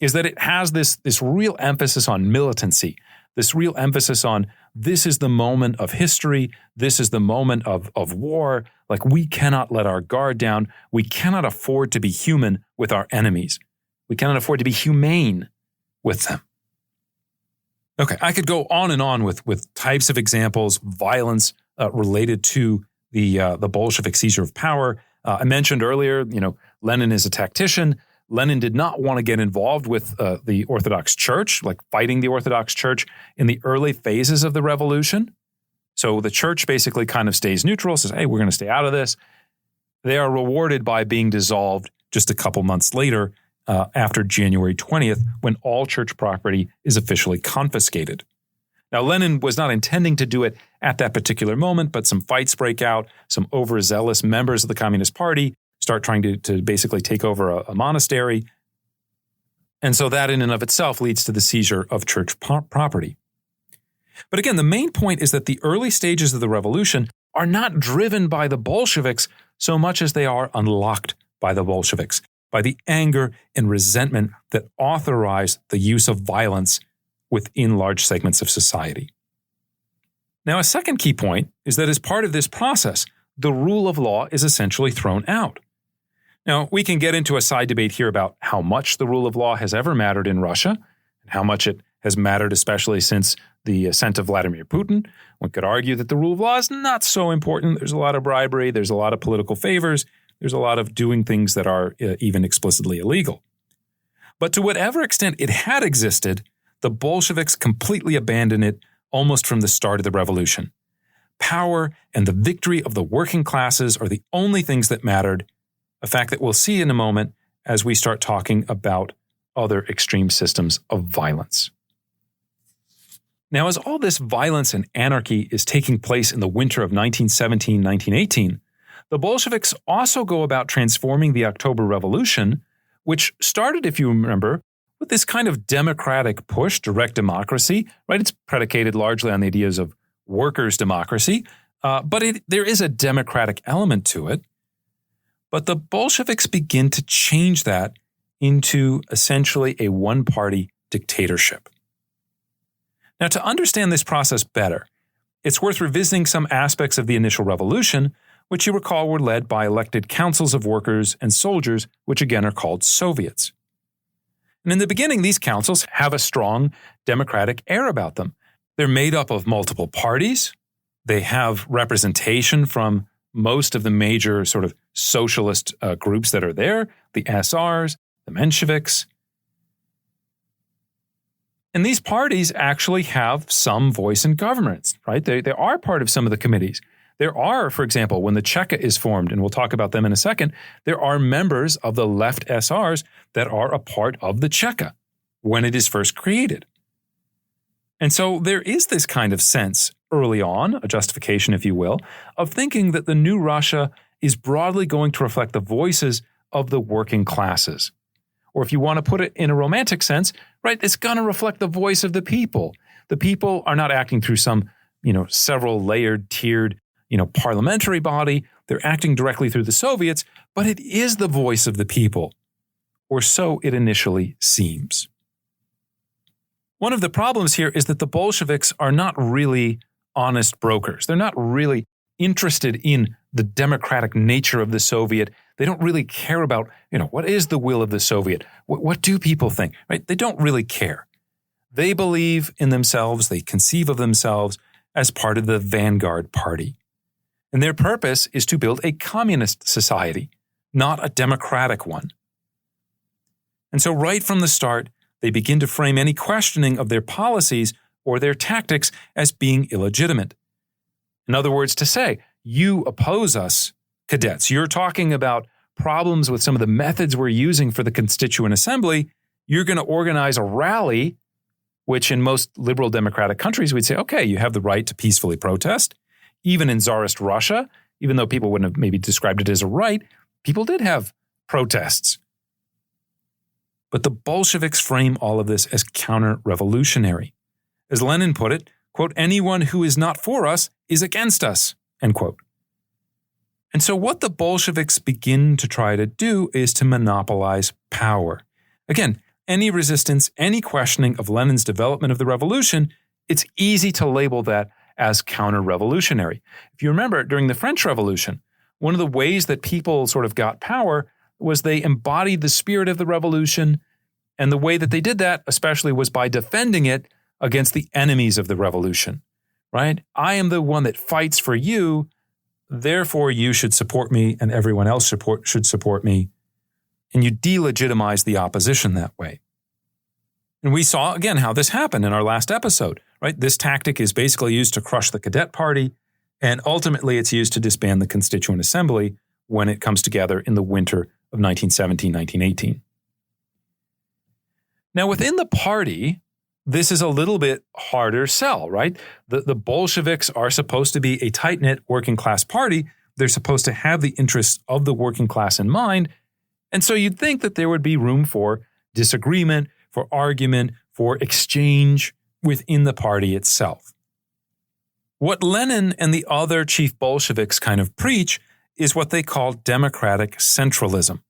Speaker 3: is that it has this real emphasis on militancy, this real emphasis on this is the moment of history, this is the moment of war. Like, we cannot let our guard down. We cannot afford to be human with our enemies. We cannot afford to be humane with them. Okay, I could go on and on with types of examples, violence related to the Bolshevik seizure of power. I mentioned earlier, Lenin is a tactician. Lenin did not want to get involved with the Orthodox Church, like fighting the Orthodox Church in the early phases of the revolution. So the church basically kind of stays neutral, says, hey, we're going to stay out of this. They are rewarded by being dissolved just a couple months later after January 20th, when all church property is officially confiscated. Now, Lenin was not intending to do it at that particular moment, but some fights break out. Some overzealous members of the Communist Party start trying to basically take over a monastery. And so that in and of itself leads to the seizure of church property. But again, the main point is that the early stages of the revolution are not driven by the Bolsheviks so much as they are unlocked by the Bolsheviks, by the anger and resentment that authorize the use of violence within large segments of society. Now, a second key point is that as part of this process, the rule of law is essentially thrown out. Now, we can get into a side debate here about how much the rule of law has ever mattered in Russia, and how much it has mattered especially since the ascent of Vladimir Putin. One could argue that the rule of law is not so important. There's a lot of bribery, there's a lot of political favors, there's a lot of doing things that are even explicitly illegal. But to whatever extent it had existed, the Bolsheviks completely abandoned it almost from the start of the revolution. Power and the victory of the working classes are the only things that mattered, a fact that we'll see in a moment as we start talking about other extreme systems of violence. Now, as all this violence and anarchy is taking place in the winter of 1917-1918, the Bolsheviks also go about transforming the October Revolution, which started, if you remember, with this kind of democratic push, direct democracy, right? It's predicated largely on the ideas of workers' democracy, but there is a democratic element to it. But the Bolsheviks begin to change that into essentially a one-party dictatorship. Now, to understand this process better, it's worth revisiting some aspects of the initial revolution, which you recall were led by elected councils of workers and soldiers, which again are called Soviets. And in the beginning, these councils have a strong democratic air about them. They're made up of multiple parties. They have representation from most of the major sort of socialist groups that are there, the SRs, the Mensheviks. And these parties actually have some voice in governments, right? They are part of some of the committees. There are, for example, when the Checka is formed, and we'll talk about them in a second, there are members of the left SRs that are a part of the Checka when it is first created. And so there is this kind of sense early on, a justification, if you will, of thinking that the new Russia is broadly going to reflect the voices of the working classes. Or if you want to put it in a romantic sense, right, it's going to reflect the voice of the people. The people are not acting through some, several layered, tiered, parliamentary body. They're acting directly through the Soviets, but it is the voice of the people, or so it initially seems. One of the problems here is that the Bolsheviks are not really honest brokers. They're not really interested in the democratic nature of the Soviet. They don't really care about, what is the will of the Soviet? What do people think, right? They don't really care. They believe in themselves. They conceive of themselves as part of the vanguard party. And their purpose is to build a communist society, not a democratic one. And so right from the start, they begin to frame any questioning of their policies or their tactics as being illegitimate. In other words, to say, you oppose us, cadets. You're talking about problems with some of the methods we're using for the Constituent Assembly. You're going to organize a rally, which in most liberal democratic countries, we'd say, okay, you have the right to peacefully protest. Even in Tsarist Russia, even though people wouldn't have maybe described it as a right, people did have protests. But the Bolsheviks frame all of this as counter-revolutionary. As Lenin put it, quote, anyone who is not for us is against us, end quote. And so what the Bolsheviks begin to try to do is to monopolize power. Again, any resistance, any questioning of Lenin's development of the revolution, it's easy to label that as counter-revolutionary. If you remember, during the French Revolution, one of the ways that people sort of got power was they embodied the spirit of the revolution, and the way that they did that, especially, was by defending it against the enemies of the revolution, right? I am the one that fights for you, therefore you should support me and everyone else should support me. And you delegitimize the opposition that way. And we saw, again, how this happened in our last episode, right? This tactic is basically used to crush the cadet party, and ultimately it's used to disband the Constituent Assembly when it comes together in the winter of 1917, 1918. Now, within the party, this is a little bit harder sell, right? The Bolsheviks are supposed to be a tight-knit working class party. They're supposed to have the interests of the working class in mind. And so you'd think that there would be room for disagreement, for argument, for exchange within the party itself. What Lenin and the other chief Bolsheviks kind of preach is what they call democratic centralism,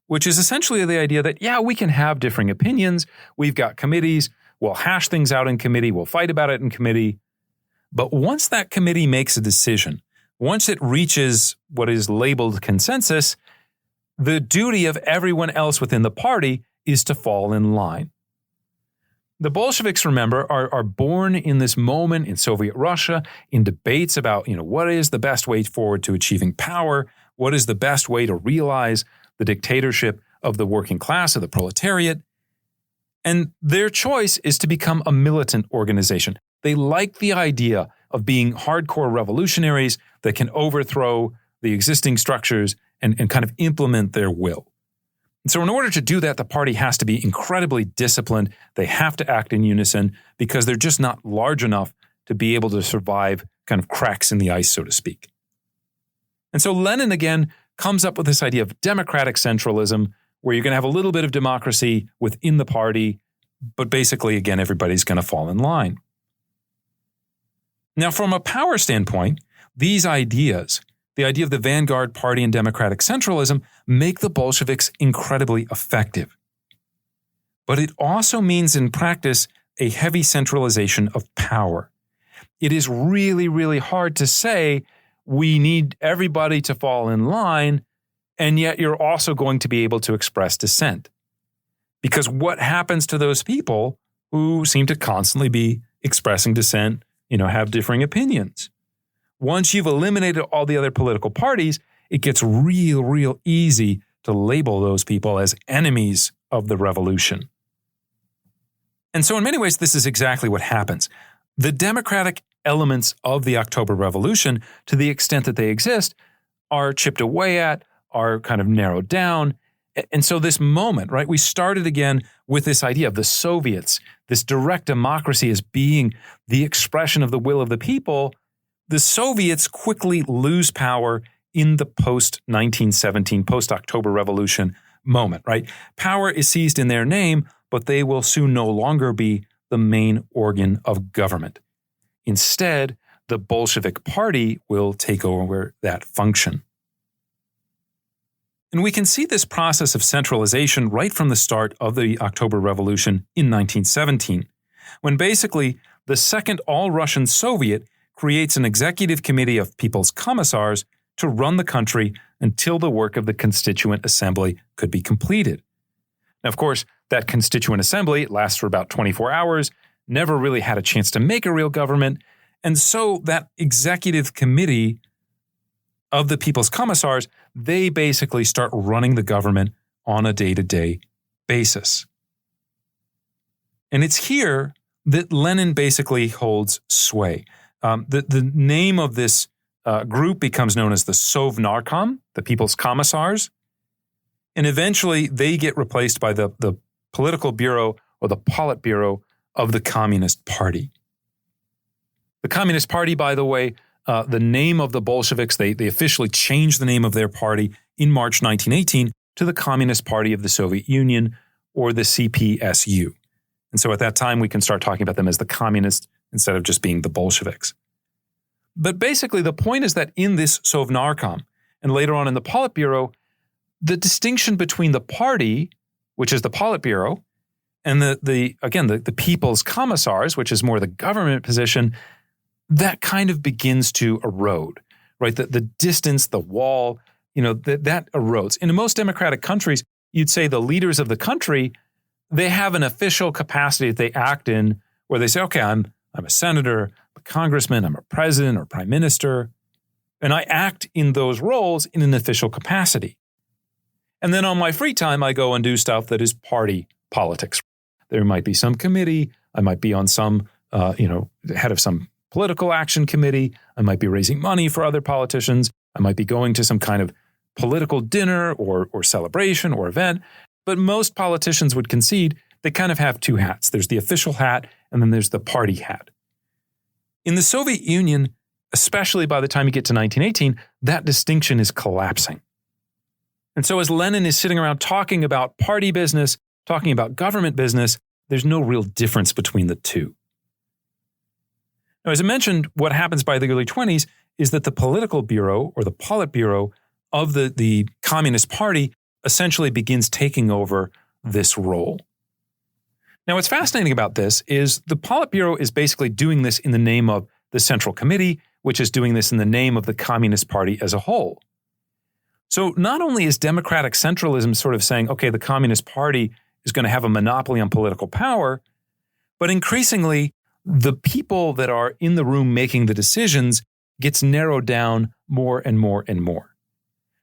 Speaker 3: which is essentially the idea that, yeah, we can have differing opinions. We've got committees. We'll hash things out in committee. We'll fight about it in committee. But once that committee makes a decision, once it reaches what is labeled consensus, the duty of everyone else within the party is to fall in line. The Bolsheviks, remember, are born in this moment in Soviet Russia, in debates about, what is the best way forward to achieving power? What is the best way to realize the dictatorship of the working class, of the proletariat? And their choice is to become a militant organization. They like the idea of being hardcore revolutionaries that can overthrow the existing structures and kind of implement their will. And so in order to do that, the party has to be incredibly disciplined. They have to act in unison because they're just not large enough to be able to survive kind of cracks in the ice, so to speak. And so Lenin, again, comes up with this idea of democratic centralism, where you're going to have a little bit of democracy within the party, but basically, again, everybody's going to fall in line. Now, from a power standpoint, these ideas, the idea of the vanguard party and democratic centralism, make the Bolsheviks incredibly effective. But it also means in practice a heavy centralization of power. It is really, really hard to say we need everybody to fall in line, and yet you're also going to be able to express dissent. Because what happens to those people who seem to constantly be expressing dissent, have differing opinions? Once you've eliminated all the other political parties, it gets real easy to label those people as enemies of the revolution. And so in many ways, this is exactly what happens. The democratic elements of the October Revolution, to the extent that they exist, are chipped away at, are kind of narrowed down. And so this moment, right, we started again with this idea of the Soviets, this direct democracy as being the expression of the will of the people. The Soviets quickly lose power in the post-1917, post-October Revolution moment, right? Power is seized in their name, but they will soon no longer be the main organ of government. Instead, the Bolshevik Party will take over that function. And we can see this process of centralization right from the start of the October Revolution in 1917, when basically the Second All-Russian Soviet creates an executive committee of people's commissars to run the country until the work of the Constituent Assembly could be completed. Now, of course, that Constituent Assembly lasts for about 24 hours, never really had a chance to make a real government, and so that executive committee of the People's Commissars, they basically start running the government on a day-to-day basis. And it's here that Lenin basically holds sway. The name of this group becomes known as the Sovnarkom, the People's Commissars, and eventually they get replaced by the political bureau or the Politburo of the Communist Party. The Communist Party, by the way, the name of the Bolsheviks, they officially changed the name of their party in March 1918 to the Communist Party of the Soviet Union, or the CPSU. And so at that time, we can start talking about them as the Communists instead of just being the Bolsheviks. But basically, the point is that in this Sovnarkom, and later on in the Politburo, the distinction between the party, which is the Politburo, and the People's Commissars, which is more the government position, that kind of begins to erode, right? The distance, the wall, that erodes. In most democratic countries, you'd say the leaders of the country, they have an official capacity that they act in where they say, okay, I'm a senator, a congressman, I'm a president or prime minister, and I act in those roles in an official capacity. And then on my free time, I go and do stuff that is party politics. There might be some committee, I might be on some, head of some political action committee, I might be raising money for other politicians, I might be going to some kind of political dinner or celebration or event. But most politicians would concede they kind of have two hats. There's the official hat, and then there's the party hat. In the Soviet Union, especially by the time you get to 1918, that distinction is collapsing. And so as Lenin is sitting around talking about party business, talking about government business, there's no real difference between the two. Now, as I mentioned, what happens by the early 20s is that the political bureau or the Politburo of the Communist Party essentially begins taking over this role. Now, what's fascinating about this is the Politburo is basically doing this in the name of the Central Committee, which is doing this in the name of the Communist Party as a whole. So not only is democratic centralism sort of saying, okay, the Communist Party is going to have a monopoly on political power, but increasingly the people that are in the room making the decisions gets narrowed down more and more and more.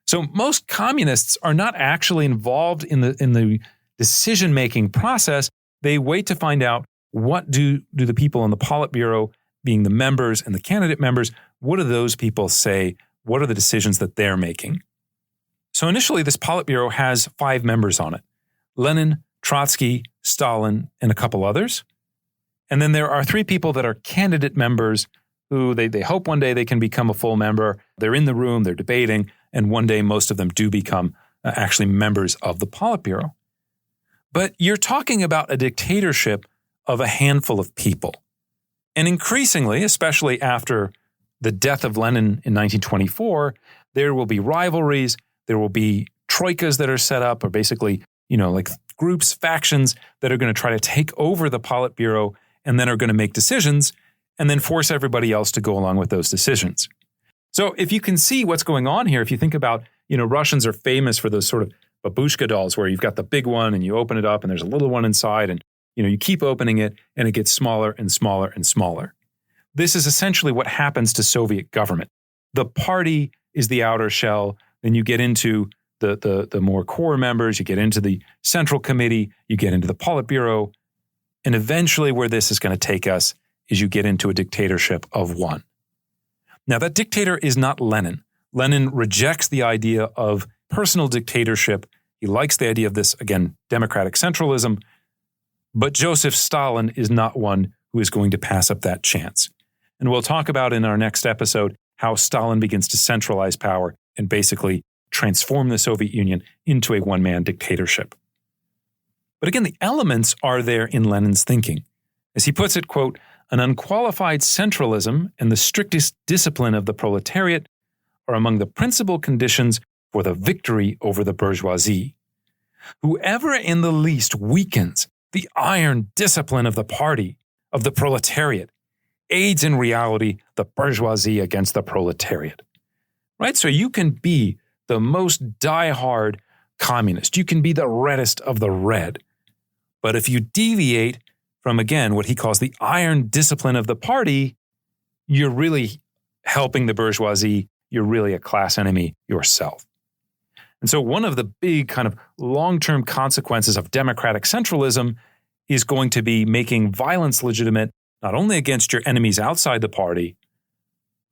Speaker 3: So most communists are not actually involved in the decision-making process. They wait to find out what do the people in the Politburo, being the members and the candidate members, what do those people say? What are the decisions that they're making? So initially, this Politburo has 5 members on it: Lenin, Trotsky, Stalin, and a couple others. And then there are 3 people that are candidate members who they hope one day they can become a full member. They're in the room, they're debating, and one day most of them do become actually members of the Politburo. But you're talking about a dictatorship of a handful of people. And increasingly, especially after the death of Lenin in 1924, there will be rivalries, there will be troikas that are set up, or basically, like groups, factions that are going to try to take over the Politburo and then are going to make decisions and then force everybody else to go along with those decisions. So if you can see what's going on here, if you think about, Russians are famous for those sort of babushka dolls where you've got the big one and you open it up and there's a little one inside and, you keep opening it and it gets smaller and smaller and smaller. This is essentially what happens to Soviet government. The party is the outer shell. Then you get into the more core members, you get into the Central Committee, you get into the Politburo, and eventually where this is going to take us is you get into a dictatorship of one. Now, that dictator is not Lenin. Lenin rejects the idea of personal dictatorship. He likes the idea of this, again, democratic centralism. But Joseph Stalin is not one who is going to pass up that chance. And we'll talk about in our next episode how Stalin begins to centralize power and basically transform the Soviet Union into a one-man dictatorship. But again, the elements are there in Lenin's thinking. As he puts it, quote, "An unqualified centralism and the strictest discipline of the proletariat are among the principal conditions for the victory over the bourgeoisie. Whoever in the least weakens the iron discipline of the party, of the proletariat, aids in reality the bourgeoisie against the proletariat." right? So you can be the most diehard communist. You can be the reddest of the red. But if you deviate from, again, what he calls the iron discipline of the party, you're really helping the bourgeoisie. You're really a class enemy yourself. And so one of the big kind of long-term consequences of democratic centralism is going to be making violence legitimate, not only against your enemies outside the party,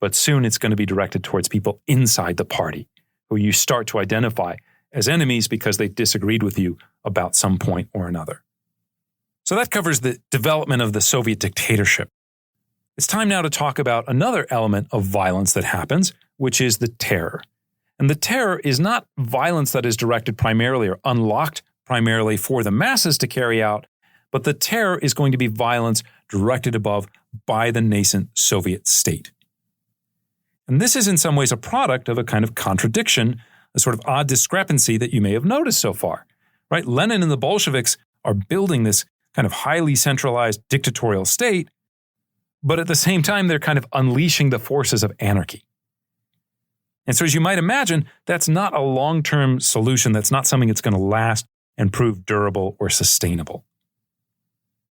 Speaker 3: but soon it's going to be directed towards people inside the party who you start to identify as enemies because they disagreed with you about some point or another. So that covers the development of the Soviet dictatorship. It's time now to talk about another element of violence that happens, which is the terror. And the terror is not violence that is directed primarily or unlocked primarily for the masses to carry out, but the terror is going to be violence directed above by the nascent Soviet state. And this is in some ways a product of a kind of contradiction, a sort of odd discrepancy that you may have noticed so far, right? Lenin and the Bolsheviks are building this kind of highly centralized dictatorial state, but at the same time, they're kind of unleashing the forces of anarchy. And so as you might imagine, that's not a long-term solution. That's not something that's going to last and prove durable or sustainable.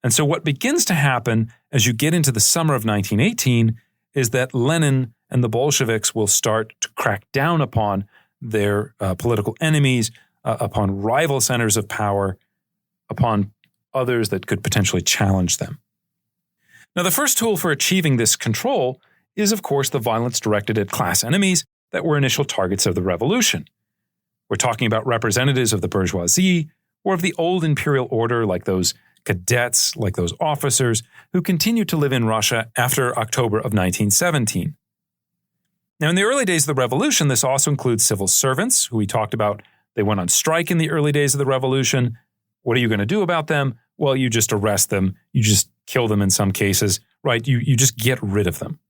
Speaker 3: And so what begins to happen as you get into the summer of 1918 is that Lenin and the Bolsheviks will start to crack down upon their political enemies, upon rival centers of power, upon others that could potentially challenge them. Now, the first tool for achieving this control is, of course, the violence directed at class enemies that were initial targets of the revolution. We're talking about representatives of the bourgeoisie or of the old imperial order, like those cadets, like those officers who continued to live in Russia after October of 1917. Now, in the early days of the revolution, this also includes civil servants, who we talked about. They went on strike in the early days of the revolution. What are you going to do about them? Well, you just arrest them. You just kill them in some cases, right? You just get rid of them.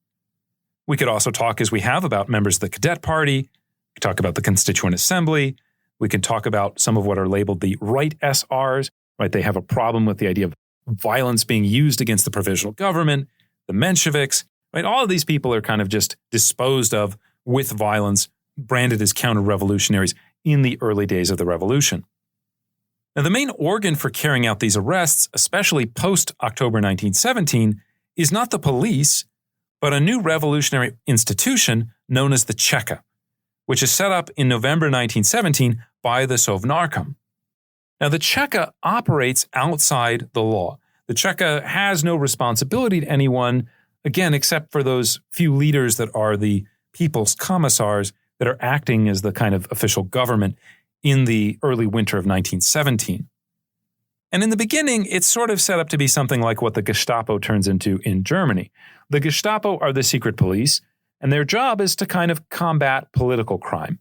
Speaker 3: We could also talk, as we have, about members of the cadet party. We talk about the Constituent Assembly. We can talk about some of what are labeled the right SRs, right? They have a problem with the idea of violence being used against the provisional government, the Mensheviks, right? All of these people are kind of just disposed of with violence, branded as counter-revolutionaries in the early days of the revolution. Now, the main organ for carrying out these arrests, especially post-October 1917, is not the police, but a new revolutionary institution known as the Checka, which is set up in November 1917 by the Sovnarkom. Now, the Checka operates outside the law. The Checka has no responsibility to anyone, again, except for those few leaders that are the people's commissars that are acting as the kind of official government in the early winter of 1917. And in the beginning, it's sort of set up to be something like what the Gestapo turns into in Germany. The Gestapo are the secret police, and their job is to kind of combat political crime.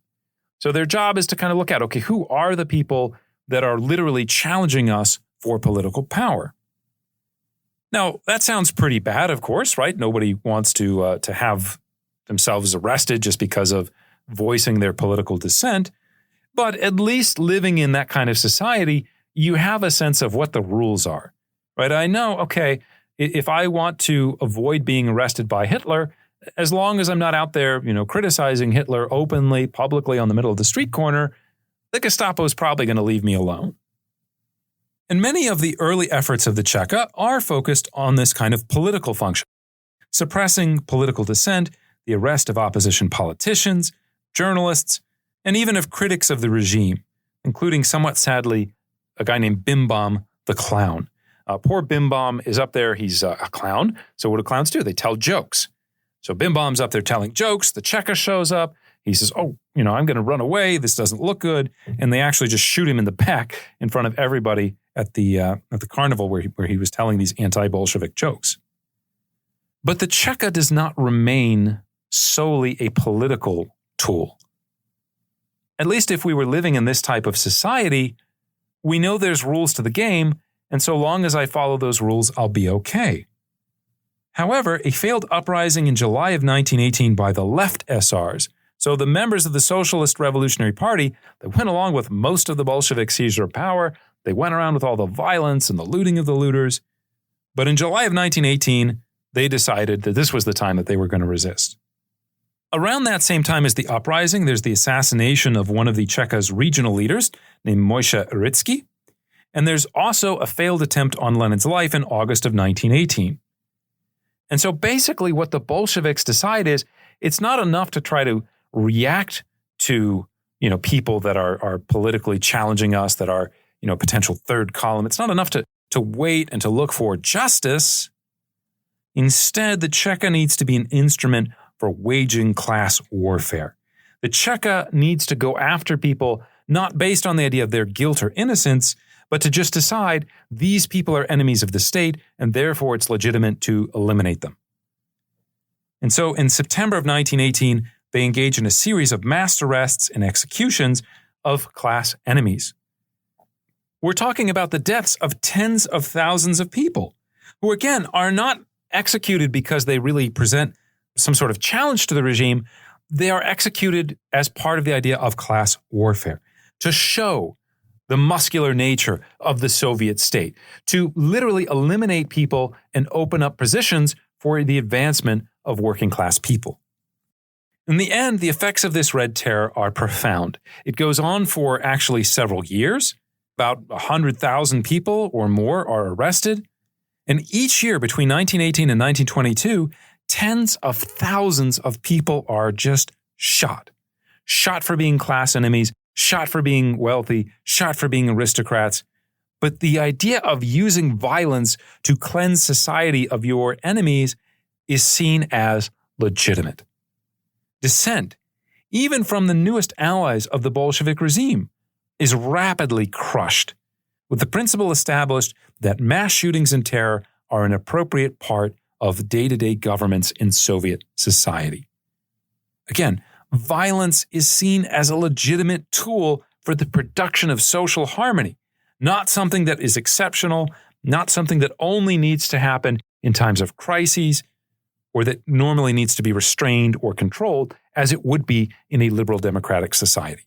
Speaker 3: So their job is to kind of look at, okay, who are the people that are literally challenging us for political power? Now, that sounds pretty bad, of course, right? Nobody wants to have themselves arrested just because of voicing their political dissent. But at least living in that kind of society, you have a sense of what the rules are, right? I know, okay, if I want to avoid being arrested by Hitler, as long as I'm not out there, criticizing Hitler openly, publicly on the middle of the street corner, the Gestapo is probably going to leave me alone. And many of the early efforts of the Checka are focused on this kind of political function, suppressing political dissent, the arrest of opposition politicians, journalists, and even of critics of the regime, including, somewhat sadly, a guy named Bim Bam the clown. Poor Bim Bam is up there. He's a clown. So what do clowns do? They tell jokes. So Bim Bam's up there telling jokes. The Checka shows up. He says, I'm going to run away. This doesn't look good. And they actually just shoot him in the back in front of everybody at the carnival where he was telling these anti-Bolshevik jokes. But the Checka does not remain solely a political tool. At least if we were living in this type of society, we know there's rules to the game, and so long as I follow those rules, I'll be okay. However, a failed uprising in July of 1918 by the left SRs, so the members of the Socialist Revolutionary Party that went along with most of the Bolshevik seizure of power, they went around with all the violence and the looting of the looters. But in July of 1918, they decided that this was the time that they were going to resist. Around that same time as the uprising, there's the assassination of one of the Chekka's regional leaders named Moshe Ritsky. And there's also a failed attempt on Lenin's life in August of 1918. And so basically what the Bolsheviks decide is it's not enough to try to react to, people that are politically challenging us, that are, potential third column. It's not enough to wait and to look for justice. Instead, the Checka needs to be an instrument for waging class warfare. The Checka needs to go after people not based on the idea of their guilt or innocence, but to just decide these people are enemies of the state and therefore it's legitimate to eliminate them. And so in September of 1918, they engage in a series of mass arrests and executions of class enemies. We're talking about the deaths of tens of thousands of people who, again, are not executed because they really present some sort of challenge to the regime. They are executed as part of the idea of class warfare, to show the muscular nature of the Soviet state, to literally eliminate people and open up positions for the advancement of working class people. In the end, the effects of this Red Terror are profound. It goes on for actually several years. About 100,000 people or more are arrested. And each year between 1918 and 1922, tens of thousands of people are just shot. Shot for being class enemies, shot for being wealthy, shot for being aristocrats. But the idea of using violence to cleanse society of your enemies is seen as legitimate. Dissent, even from the newest allies of the Bolshevik regime, is rapidly crushed, with the principle established that mass shootings and terror are an appropriate part of day-to-day governments in Soviet society. Again, violence is seen as a legitimate tool for the production of social harmony, not something that is exceptional, not something that only needs to happen in times of crises, or that normally needs to be restrained or controlled, as it would be in a liberal democratic society.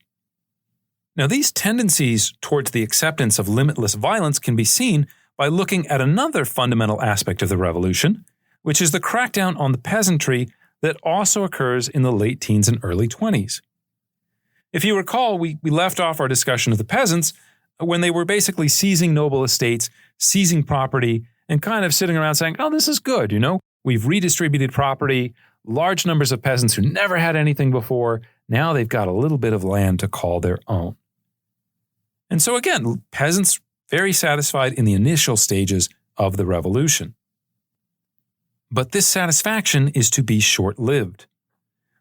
Speaker 3: Now, these tendencies towards the acceptance of limitless violence can be seen by looking at another fundamental aspect of the revolution, which is the crackdown on the peasantry that also occurs in the late teens and early 20s. If you recall, we left off our discussion of the peasants when they were basically seizing noble estates, seizing property, and kind of sitting around saying, oh, this is good, We've redistributed property, large numbers of peasants who never had anything before, now they've got a little bit of land to call their own. And so again, peasants very satisfied in the initial stages of the revolution. But this satisfaction is to be short-lived.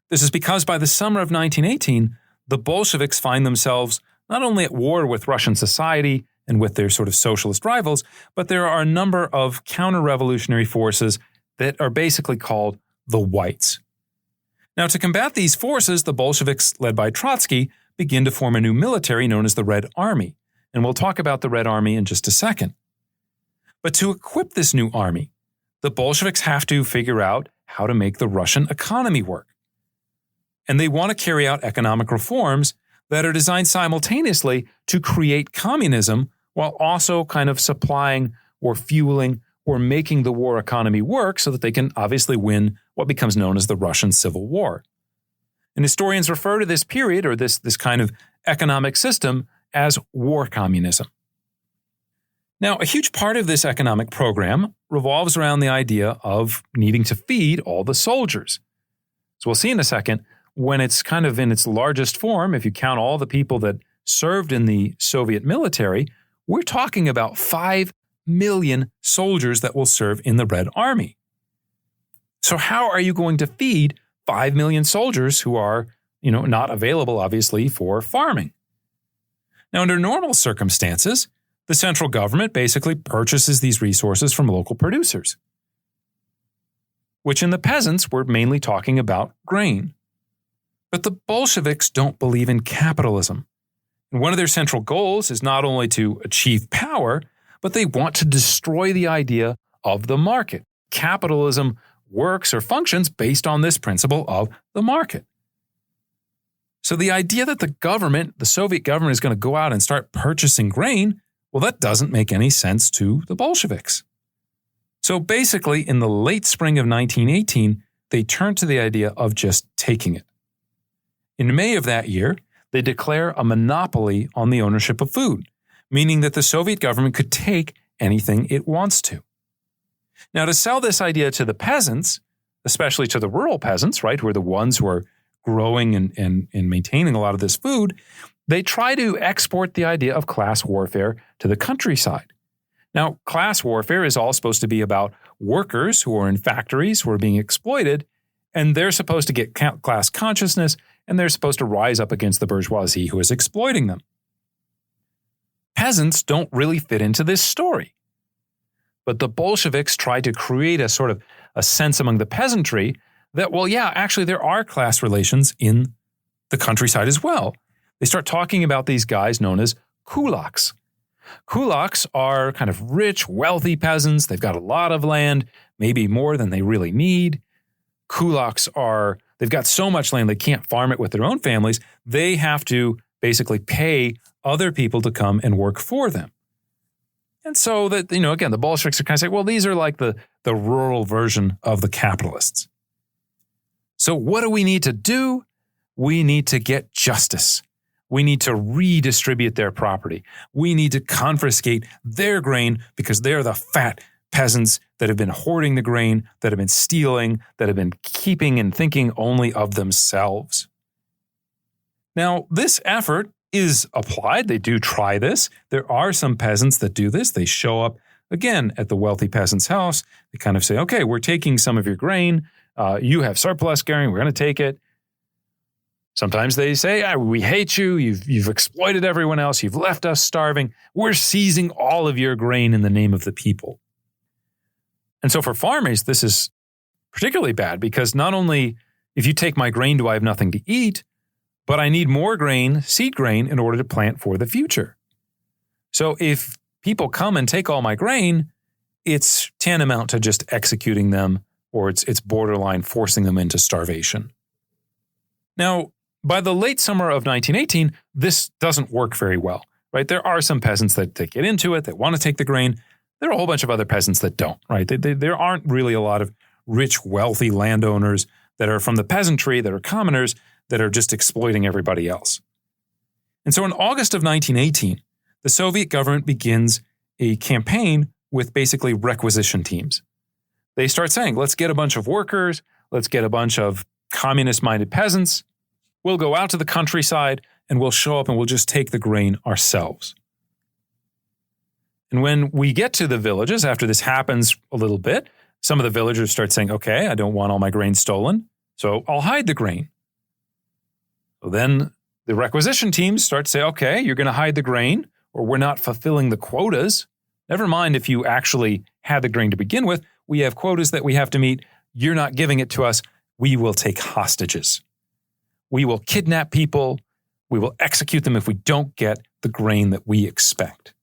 Speaker 3: This is because by the summer of 1918, the Bolsheviks find themselves not only at war with Russian society and with their sort of socialist rivals, but there are a number of counter-revolutionary forces that are basically called the Whites. Now, to combat these forces, the Bolsheviks, led by Trotsky, begin to form a new military known as the Red Army. And we'll talk about the Red Army in just a second. But to equip this new army, the Bolsheviks have to figure out how to make the Russian economy work. And they want to carry out economic reforms that are designed simultaneously to create communism while also kind of supplying or fueling or making the war economy work so that they can obviously win what becomes known as the Russian Civil War. And historians refer to this period or this kind of economic system as war communism. Now, a huge part of this economic program revolves around the idea of needing to feed all the soldiers. So we'll see in a second, when it's kind of in its largest form, if you count all the people that served in the Soviet military, we're talking about 5 million soldiers that will serve in the Red Army. So how are you going to feed 5 million soldiers who are, not available, obviously, for farming? Now, under normal circumstances, the central government basically purchases these resources from local producers, which in the peasants, we're mainly talking about grain. But the Bolsheviks don't believe in capitalism. And one of their central goals is not only to achieve power, but they want to destroy the idea of the market. Capitalism works or functions based on this principle of the market. So the idea that the government, the Soviet government, is going to go out and start purchasing grain, well, that doesn't make any sense to the Bolsheviks. So basically, in the late spring of 1918, they turn to the idea of just taking it. In May of that year, they declare a monopoly on the ownership of food, meaning that the Soviet government could take anything it wants to. Now, to sell this idea to the peasants, especially to the rural peasants, right, who are the ones who are growing and maintaining a lot of this food, they try to export the idea of class warfare to the countryside. Now, class warfare is all supposed to be about workers who are in factories who are being exploited, and they're supposed to get class consciousness, and they're supposed to rise up against the bourgeoisie who is exploiting them. Peasants don't really fit into this story. But the Bolsheviks tried to create a sort of a sense among the peasantry that, well, yeah, actually there are class relations in the countryside as well. They start talking about these guys known as kulaks. Kulaks are kind of rich, wealthy peasants. They've got a lot of land, maybe more than they really need. Kulaks they've got so much land they can't farm it with their own families. They have to basically pay other people to come and work for them. And so that, again, the Bolsheviks are kind of saying, well, these are like the rural version of the capitalists. So what do we need to do? We need to get justice. We need to redistribute their property. We need to confiscate their grain because they're the fat peasants that have been hoarding the grain, that have been stealing, that have been keeping and thinking only of themselves. Now, this effort is applied. They do try this. There are some peasants that do this. They show up, again, at the wealthy peasant's house. They kind of say, okay, we're taking some of your grain. You have surplus grain. We're going to take it. Sometimes they say, we hate you. You've exploited everyone else. You've left us starving. We're seizing all of your grain in the name of the people. And so for farmers, this is particularly bad because not only if you take my grain, do I have nothing to eat, but I need more grain, seed grain, in order to plant for the future. So if people come and take all my grain, it's tantamount to just executing them, or it's borderline forcing them into starvation. Now, by the late summer of 1918, this doesn't work very well, right? There are some peasants that get into it, that want to take the grain. There are a whole bunch of other peasants that don't, right? There aren't really a lot of rich, wealthy landowners that are from the peasantry, that are commoners, that are just exploiting everybody else. And so in August of 1918, the Soviet government begins a campaign with basically requisition teams. They start saying, let's get a bunch of workers, let's get a bunch of communist-minded peasants, we'll go out to the countryside and we'll show up and we'll just take the grain ourselves. And when we get to the villages, after this happens a little bit, some of the villagers start saying, okay, I don't want all my grain stolen, so I'll hide the grain. So then the requisition teams start to say, okay, you're going to hide the grain, or we're not fulfilling the quotas. Never mind if you actually had the grain to begin with. We have quotas that we have to meet. You're not giving it to us. We will take hostages. We will kidnap people. We will execute them if we don't get the grain that we expect.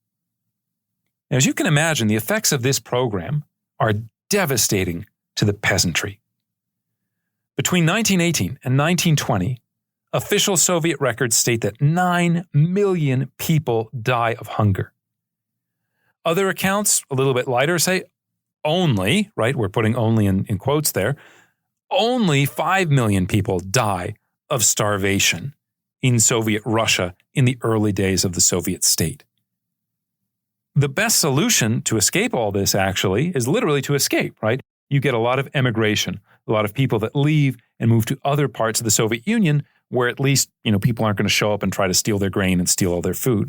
Speaker 3: Now, as you can imagine, the effects of this program are devastating to the peasantry. Between 1918 and 1920, official Soviet records state that 9 million people die of hunger. Other accounts, a little bit lighter, say only, right? We're putting only in quotes there. Only 5 million people die of starvation in Soviet Russia in the early days of the Soviet state. The best solution to escape all this, actually, is literally to escape, right? You get a lot of emigration, a lot of people that leave and move to other parts of the Soviet Union where at least, people aren't going to show up and try to steal their grain and steal all their food.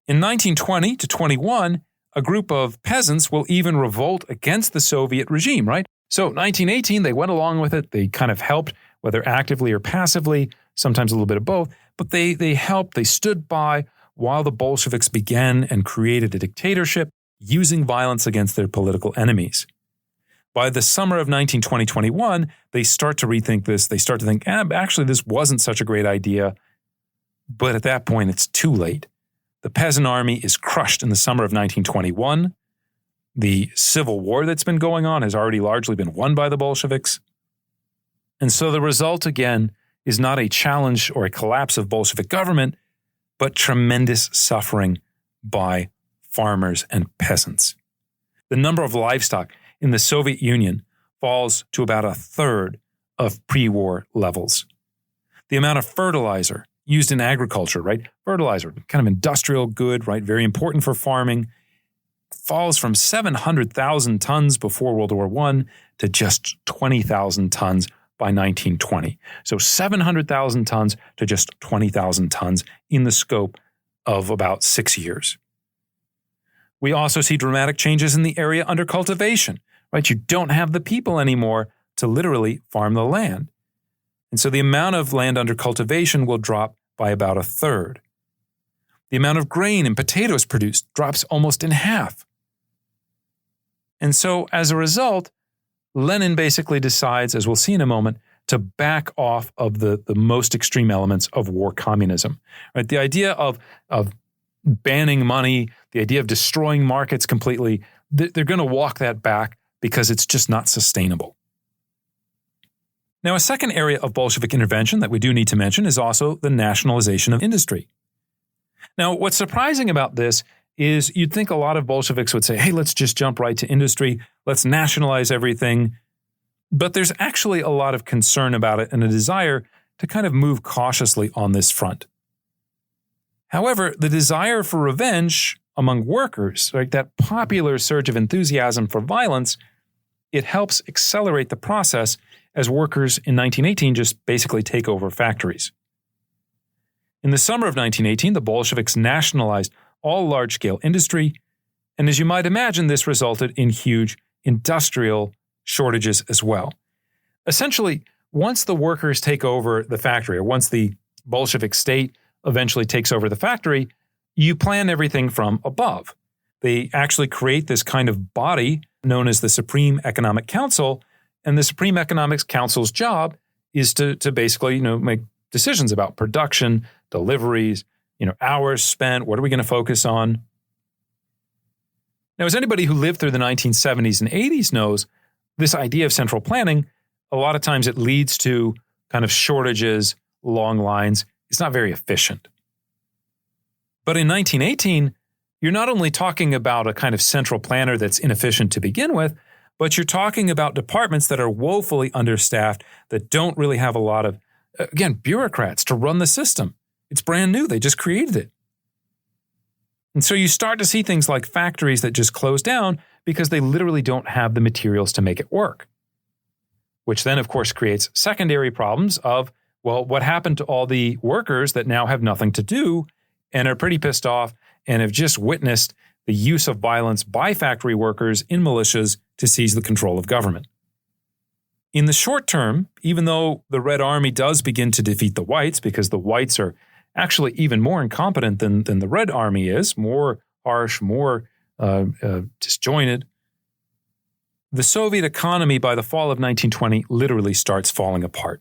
Speaker 3: In 1920 to 21, a group of peasants will even revolt against the Soviet regime, right? So 1918, they went along with it. They kind of helped, whether actively or passively, sometimes a little bit of both, but they helped, they stood by while the Bolsheviks began and created a dictatorship using violence against their political enemies. By the summer of 1920-21, they start to rethink this. They start to think, actually, this wasn't such a great idea. But at that point, it's too late. The peasant army is crushed in the summer of 1921. The civil war that's been going on has already largely been won by the Bolsheviks. And so the result, again, is not a challenge or a collapse of Bolshevik government, but tremendous suffering by farmers and peasants. The number of livestock in the Soviet Union falls to about a third of pre-war levels. The amount of fertilizer used in agriculture, right? Fertilizer, kind of industrial good, right? Very important for farming, falls from 700,000 tons before World War I to just 20,000 tons by 1920. So 700,000 tons to just 20,000 tons in the scope of about 6 years. We also see dramatic changes in the area under cultivation, right? You don't have the people anymore to literally farm the land. And so the amount of land under cultivation will drop by about a third. The amount of grain and potatoes produced drops almost in half. And so as a result, Lenin basically decides, as we'll see in a moment, to back off of the most extreme elements of war communism. Right? The idea of banning money, the idea of destroying markets completely, they're going to walk that back because it's just not sustainable. Now, a second area of Bolshevik intervention that we do need to mention is also the nationalization of industry. Now, what's surprising about this is you'd think a lot of Bolsheviks would say, hey, let's just jump right to industry, let's nationalize everything. But there's actually a lot of concern about it and a desire to kind of move cautiously on this front. However, the desire for revenge among workers, right, that popular surge of enthusiasm for violence, it helps accelerate the process as workers in 1918 just basically take over factories. In the summer of 1918, the Bolsheviks nationalized all large-scale industry, and as you might imagine, this resulted in huge industrial shortages as well. Essentially, once the workers take over the factory, or once the Bolshevik state eventually takes over the factory, you plan everything from above. They actually create this kind of body known as the Supreme Economic Council, and the Supreme Economic Council's job is to basically, make decisions about production, deliveries, hours spent, what are we going to focus on? Now, as anybody who lived through the 1970s and 80s knows, this idea of central planning, a lot of times it leads to kind of shortages, long lines. It's not very efficient. But in 1918, you're not only talking about a kind of central planner that's inefficient to begin with, but you're talking about departments that are woefully understaffed, that don't really have a lot of, again, bureaucrats to run the system. It's brand new. They just created it. And so you start to see things like factories that just close down because they literally don't have the materials to make it work. Which then, of course, creates secondary problems of, well, what happened to all the workers that now have nothing to do and are pretty pissed off and have just witnessed the use of violence by factory workers in militias to seize the control of government. In the short term, even though the Red Army does begin to defeat the Whites, because the Whites are actually even more incompetent than the Red Army is, more harsh, more disjointed, the Soviet economy by the fall of 1920 literally starts falling apart.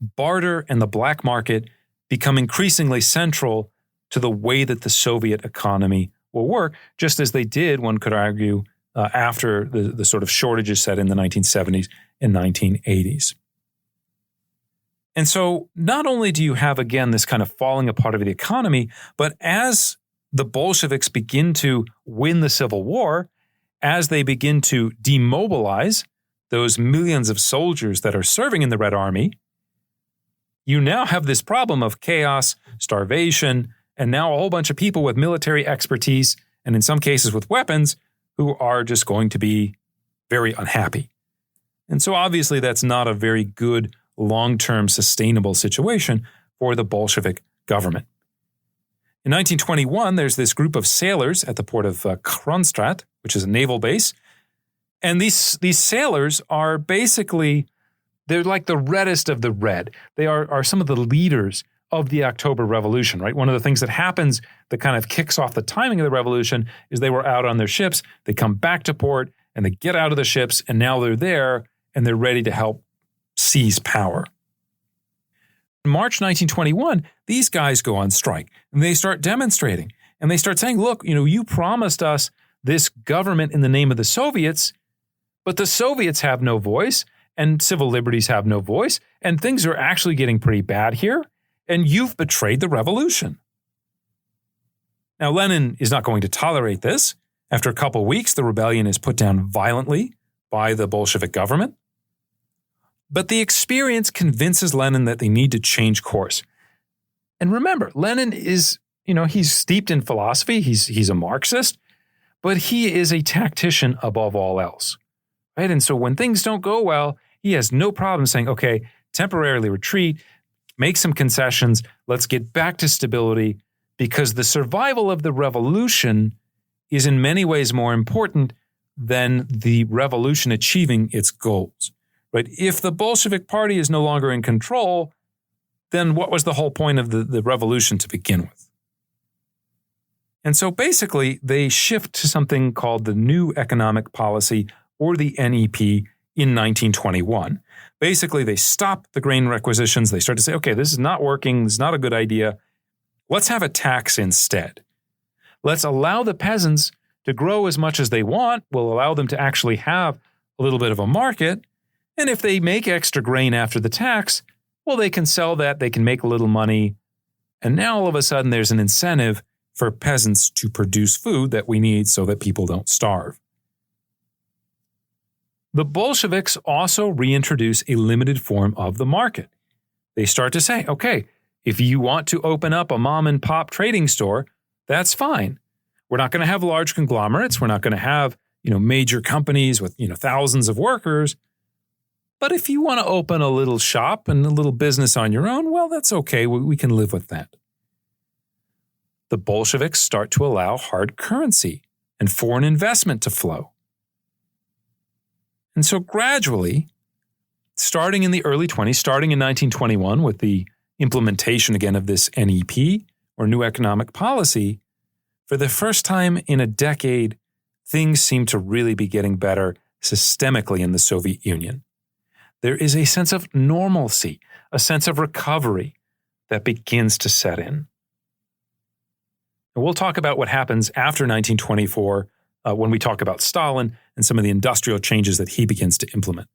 Speaker 3: Barter and the black market become increasingly central to the way that the Soviet economy will work, just as they did, one could argue, after the sort of shortages set in the 1970s and 1980s. And so not only do you have, again, this kind of falling apart of the economy, but as the Bolsheviks begin to win the Civil War, as they begin to demobilize those millions of soldiers that are serving in the Red Army, you now have this problem of chaos, starvation, and now a whole bunch of people with military expertise, and in some cases with weapons, who are just going to be very unhappy. And so obviously that's not a very good long-term sustainable situation for the Bolshevik government. In 1921, there's this group of sailors at the port of Kronstadt, which is a naval base. And these sailors are basically, they're like the reddest of the red. They are some of the leaders of the October Revolution, right? One of the things that happens that kind of kicks off the timing of the revolution is they were out on their ships, they come back to port, and they get out of the ships, and now they're there, and they're ready to help seize power. In March 1921, these guys go on strike, and they start demonstrating, and they start saying, look, you promised us this government in the name of the Soviets, but the Soviets have no voice, and civil liberties have no voice, and things are actually getting pretty bad here, and you've betrayed the revolution. Now, Lenin is not going to tolerate this. After a couple of weeks, the rebellion is put down violently by the Bolshevik government. But the experience convinces Lenin that they need to change course. And remember, Lenin is, he's steeped in philosophy. He's a Marxist, but he is a tactician above all else, right? And so when things don't go well, he has no problem saying, okay, temporarily retreat, make some concessions, let's get back to stability, because the survival of the revolution is in many ways more important than the revolution achieving its goals, right? If the Bolshevik Party is no longer in control, then what was the whole point of the revolution to begin with? And so basically, they shift to something called the New Economic Policy, or the NEP, in 1921. Basically, they stop the grain requisitions. They start to say, okay, this is not working. This is not a good idea. Let's have a tax instead. Let's allow the peasants to grow as much as they want. We'll allow them to actually have a little bit of a market. And if they make extra grain after the tax, well, they can sell that. They can make a little money. And now all of a sudden, there's an incentive for peasants to produce food that we need so that people don't starve. The Bolsheviks also reintroduce a limited form of the market. They start to say, okay, if you want to open up a mom and pop trading store, that's fine. We're not going to have large conglomerates. We're not going to have, major companies with, thousands of workers. But if you want to open a little shop and a little business on your own, well, that's okay. We can live with that. The Bolsheviks start to allow hard currency and foreign investment to flow. And so gradually, starting in the early 20s, starting in 1921 with the implementation again of this NEP, or New Economic Policy, for the first time in a decade, things seem to really be getting better systemically in the Soviet Union. There is a sense of normalcy, a sense of recovery that begins to set in. And we'll talk about what happens after 1924 when we talk about Stalin and some of the industrial changes that he begins to implement.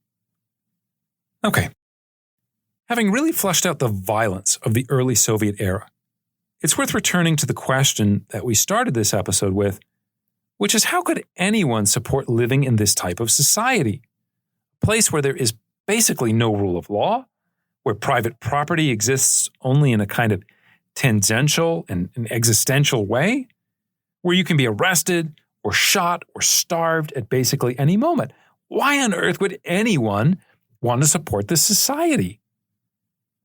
Speaker 3: Okay. Having really fleshed out the violence of the early Soviet era, it's worth returning to the question that we started this episode with, which is how could anyone support living in this type of society? A place where there is basically no rule of law, where private property exists only in a kind of tangential and an existential way, where you can be arrested or shot or starved at basically any moment. Why on earth would anyone want to support this society?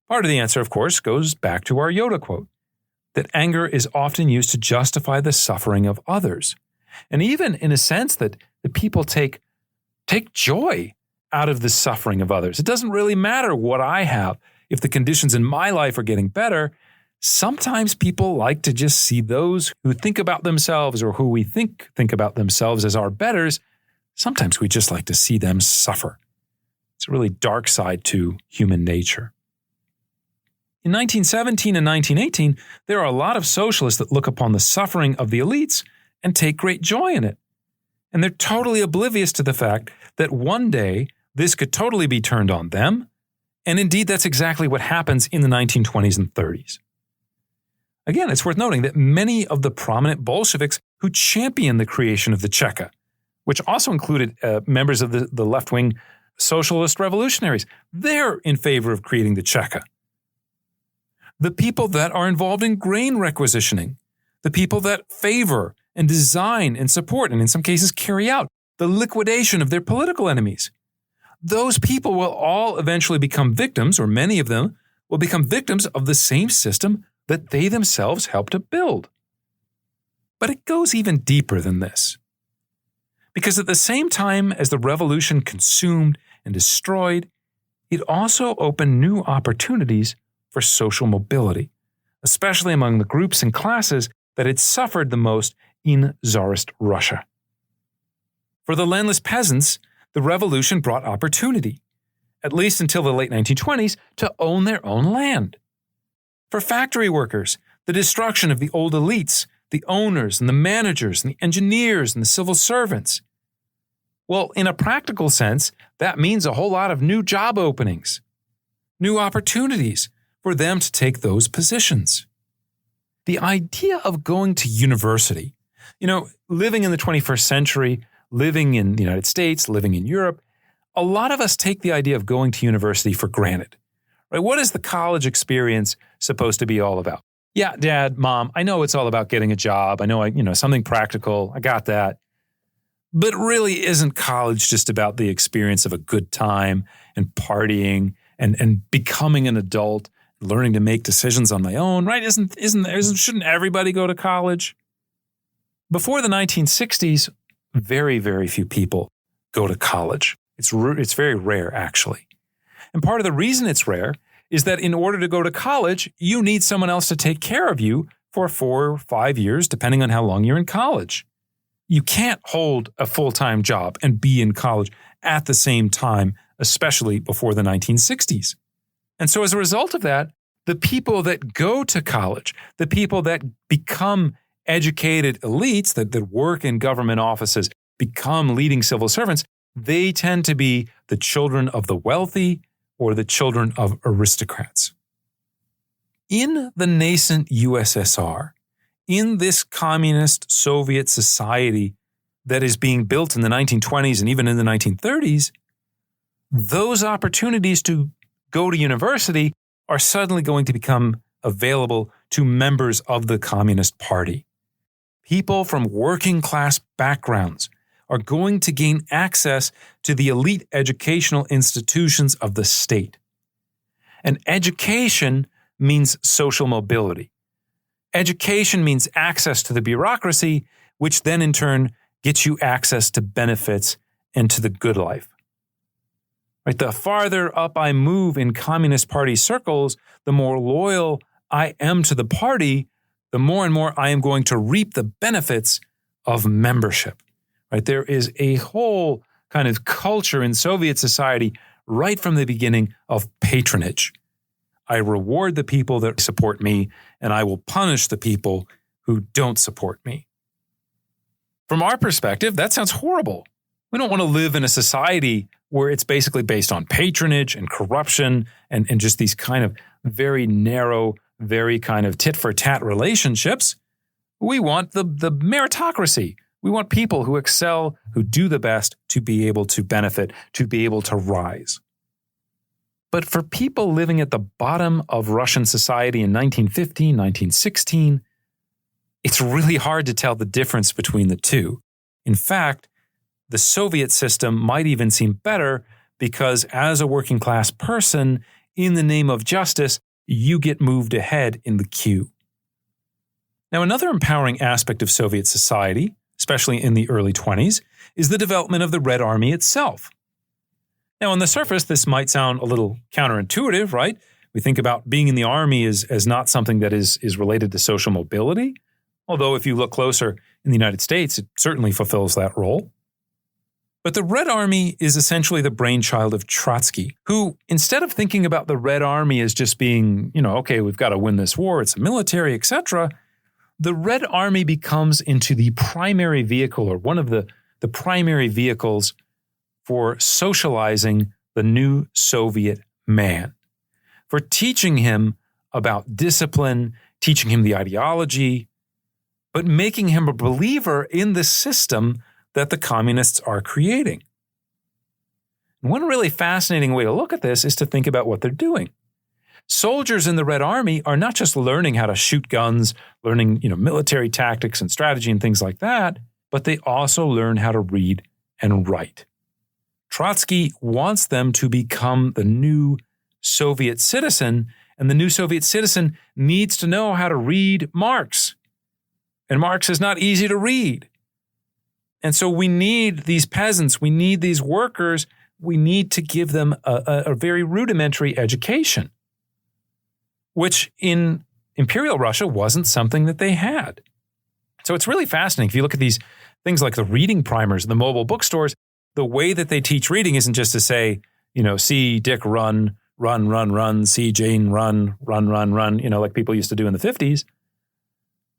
Speaker 3: Part of the answer, of course, goes back to our Yoda quote, that anger is often used to justify the suffering of others. And even in a sense that the people take joy out of the suffering of others. It doesn't really matter what I have. If the conditions in my life are getting better, sometimes people like to just see those who think about themselves or who we think about themselves as our betters. Sometimes we just like to see them suffer. It's a really dark side to human nature. In 1917 and 1918, there are a lot of socialists that look upon the suffering of the elites and take great joy in it. And they're totally oblivious to the fact that one day this could totally be turned on them. And indeed, that's exactly what happens in the 1920s and 30s. Again, it's worth noting that many of the prominent Bolsheviks who championed the creation of the Checka, which also included members of the left-wing socialist revolutionaries, they're in favor of creating the Checka. The people that are involved in grain requisitioning, the people that favor and design and support, and in some cases carry out, the liquidation of their political enemies, those people will all eventually become victims, or many of them will become victims of the same system that they themselves helped to build. But it goes even deeper than this. Because at the same time as the revolution consumed and destroyed, it also opened new opportunities for social mobility, especially among the groups and classes that had suffered the most in Tsarist Russia. For the landless peasants, the revolution brought opportunity, at least until the late 1920s, to own their own land. For factory workers, the destruction of the old elites, the owners and the managers and the engineers and the civil servants. Well, in a practical sense, that means a whole lot of new job openings, new opportunities for them to take those positions. The idea of going to university, living in the 21st century, living in the United States, living in Europe, a lot of us take the idea of going to university for granted, right? What is the college experience supposed to be all about? Yeah, Dad, Mom, I know it's all about getting a job. I know, something practical. I got that. But really, isn't college just about the experience of a good time and partying and becoming an adult, learning to make decisions on my own, right? Shouldn't everybody go to college? Before the 1960s, very, very few people go to college. It's very rare, actually. And part of the reason it's rare is that in order to go to college, you need someone else to take care of you for 4 or 5 years, depending on how long you're in college. You can't hold a full-time job and be in college at the same time, especially before the 1960s. And so as a result of that, the people that go to college, the people that become educated elites, that work in government offices, become leading civil servants, they tend to be the children of the wealthy or the children of aristocrats. In the nascent USSR, in this communist Soviet society that is being built in the 1920s and even in the 1930s, those opportunities to go to university are suddenly going to become available to members of the Communist Party. People from working class backgrounds are going to gain access to the elite educational institutions of the state. And education means social mobility. Education means access to the bureaucracy, which then in turn gets you access to benefits and to the good life. Right? The farther up I move in Communist Party circles, the more loyal I am to the party, the more and more I am going to reap the benefits of membership. Right? There is a whole kind of culture in Soviet society right from the beginning of patronage. I reward the people that support me, and I will punish the people who don't support me. From our perspective, that sounds horrible. We don't want to live in a society where it's basically based on patronage and corruption and just these kind of very narrow, very kind of tit-for-tat relationships. We want the meritocracy. We want people who excel, who do the best, to be able to benefit, to be able to rise. But for people living at the bottom of Russian society in 1915, 1916, it's really hard to tell the difference between the two. In fact, the Soviet system might even seem better because as a working class person, in the name of justice, you get moved ahead in the queue. Now, another empowering aspect of Soviet society, especially in the early 20s, is the development of the Red Army itself. Now, on the surface, this might sound a little counterintuitive, right? We think about being in the army as not something that is related to social mobility, although if you look closer in the United States, it certainly fulfills that role. But the Red Army is essentially the brainchild of Trotsky, who, instead of thinking about the Red Army as just being, okay, we've got to win this war, it's a military, etc., the Red Army becomes into the primary vehicle, or one of the primary vehicles for socializing the new Soviet man, for teaching him about discipline, teaching him the ideology, but making him a believer in the system that the communists are creating. One really fascinating way to look at this is to think about what they're doing. Soldiers in the Red Army are not just learning how to shoot guns, learning, military tactics and strategy and things like that, but they also learn how to read and write. Trotsky wants them to become the new Soviet citizen, and the new Soviet citizen needs to know how to read Marx. And Marx is not easy to read. And so we need these peasants, we need these workers, we need to give them a very rudimentary education, which in Imperial Russia wasn't something that they had. So it's really fascinating. If you look at these things like the reading primers, the mobile bookstores, the way that they teach reading isn't just to say, see Dick run, run, run, run, see Jane run, run, run, run, like people used to do in the 50s.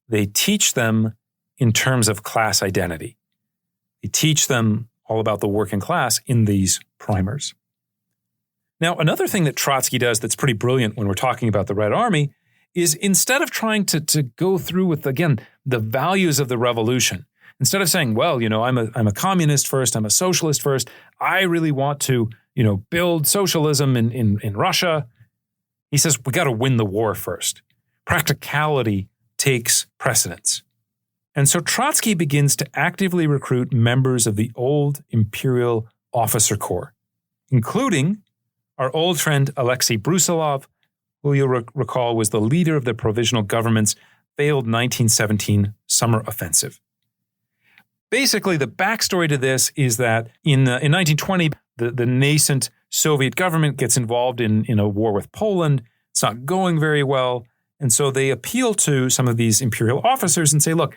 Speaker 3: They teach them in terms of class identity. They teach them all about the working class in these primers. Now, another thing that Trotsky does that's pretty brilliant when we're talking about the Red Army is instead of trying to go through with, again, the values of the revolution, Instead of saying, well, I'm a communist first, I'm a socialist first, I really want to, build socialism in Russia. He says, we got to win the war first. Practicality takes precedence. And so Trotsky begins to actively recruit members of the old imperial officer corps, including our old friend Alexei Brusilov, who you'll recall was the leader of the provisional government's failed 1917 summer offensive. Basically, the backstory to this is that in 1920, the nascent Soviet government gets involved in a war with Poland. It's not going very well. And so they appeal to some of these imperial officers and say, look,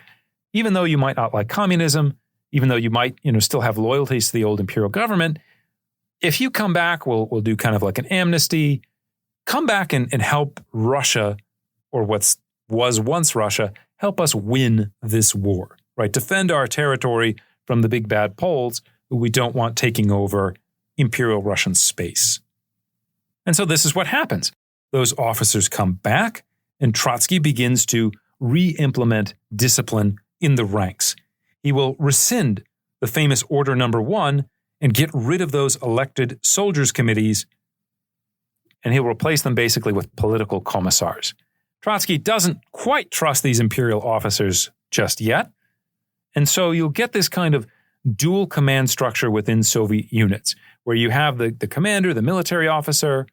Speaker 3: even though you might not like communism, even though you might still have loyalties to the old imperial government, if you come back, we'll do kind of like an amnesty. Come back and help Russia, or what was once Russia, help us win this war, right? Defend our territory from the big bad Poles who we don't want taking over Imperial Russian space. And so this is what happens. Those officers come back, and Trotsky begins to re-implement discipline in the ranks. He will rescind the famous Order Number 1 and get rid of those elected soldiers' committees, and he'll replace them basically with political commissars. Trotsky doesn't quite trust these imperial officers just yet, and so you'll get this kind of dual command structure within Soviet units, where you have the commander, the military officer,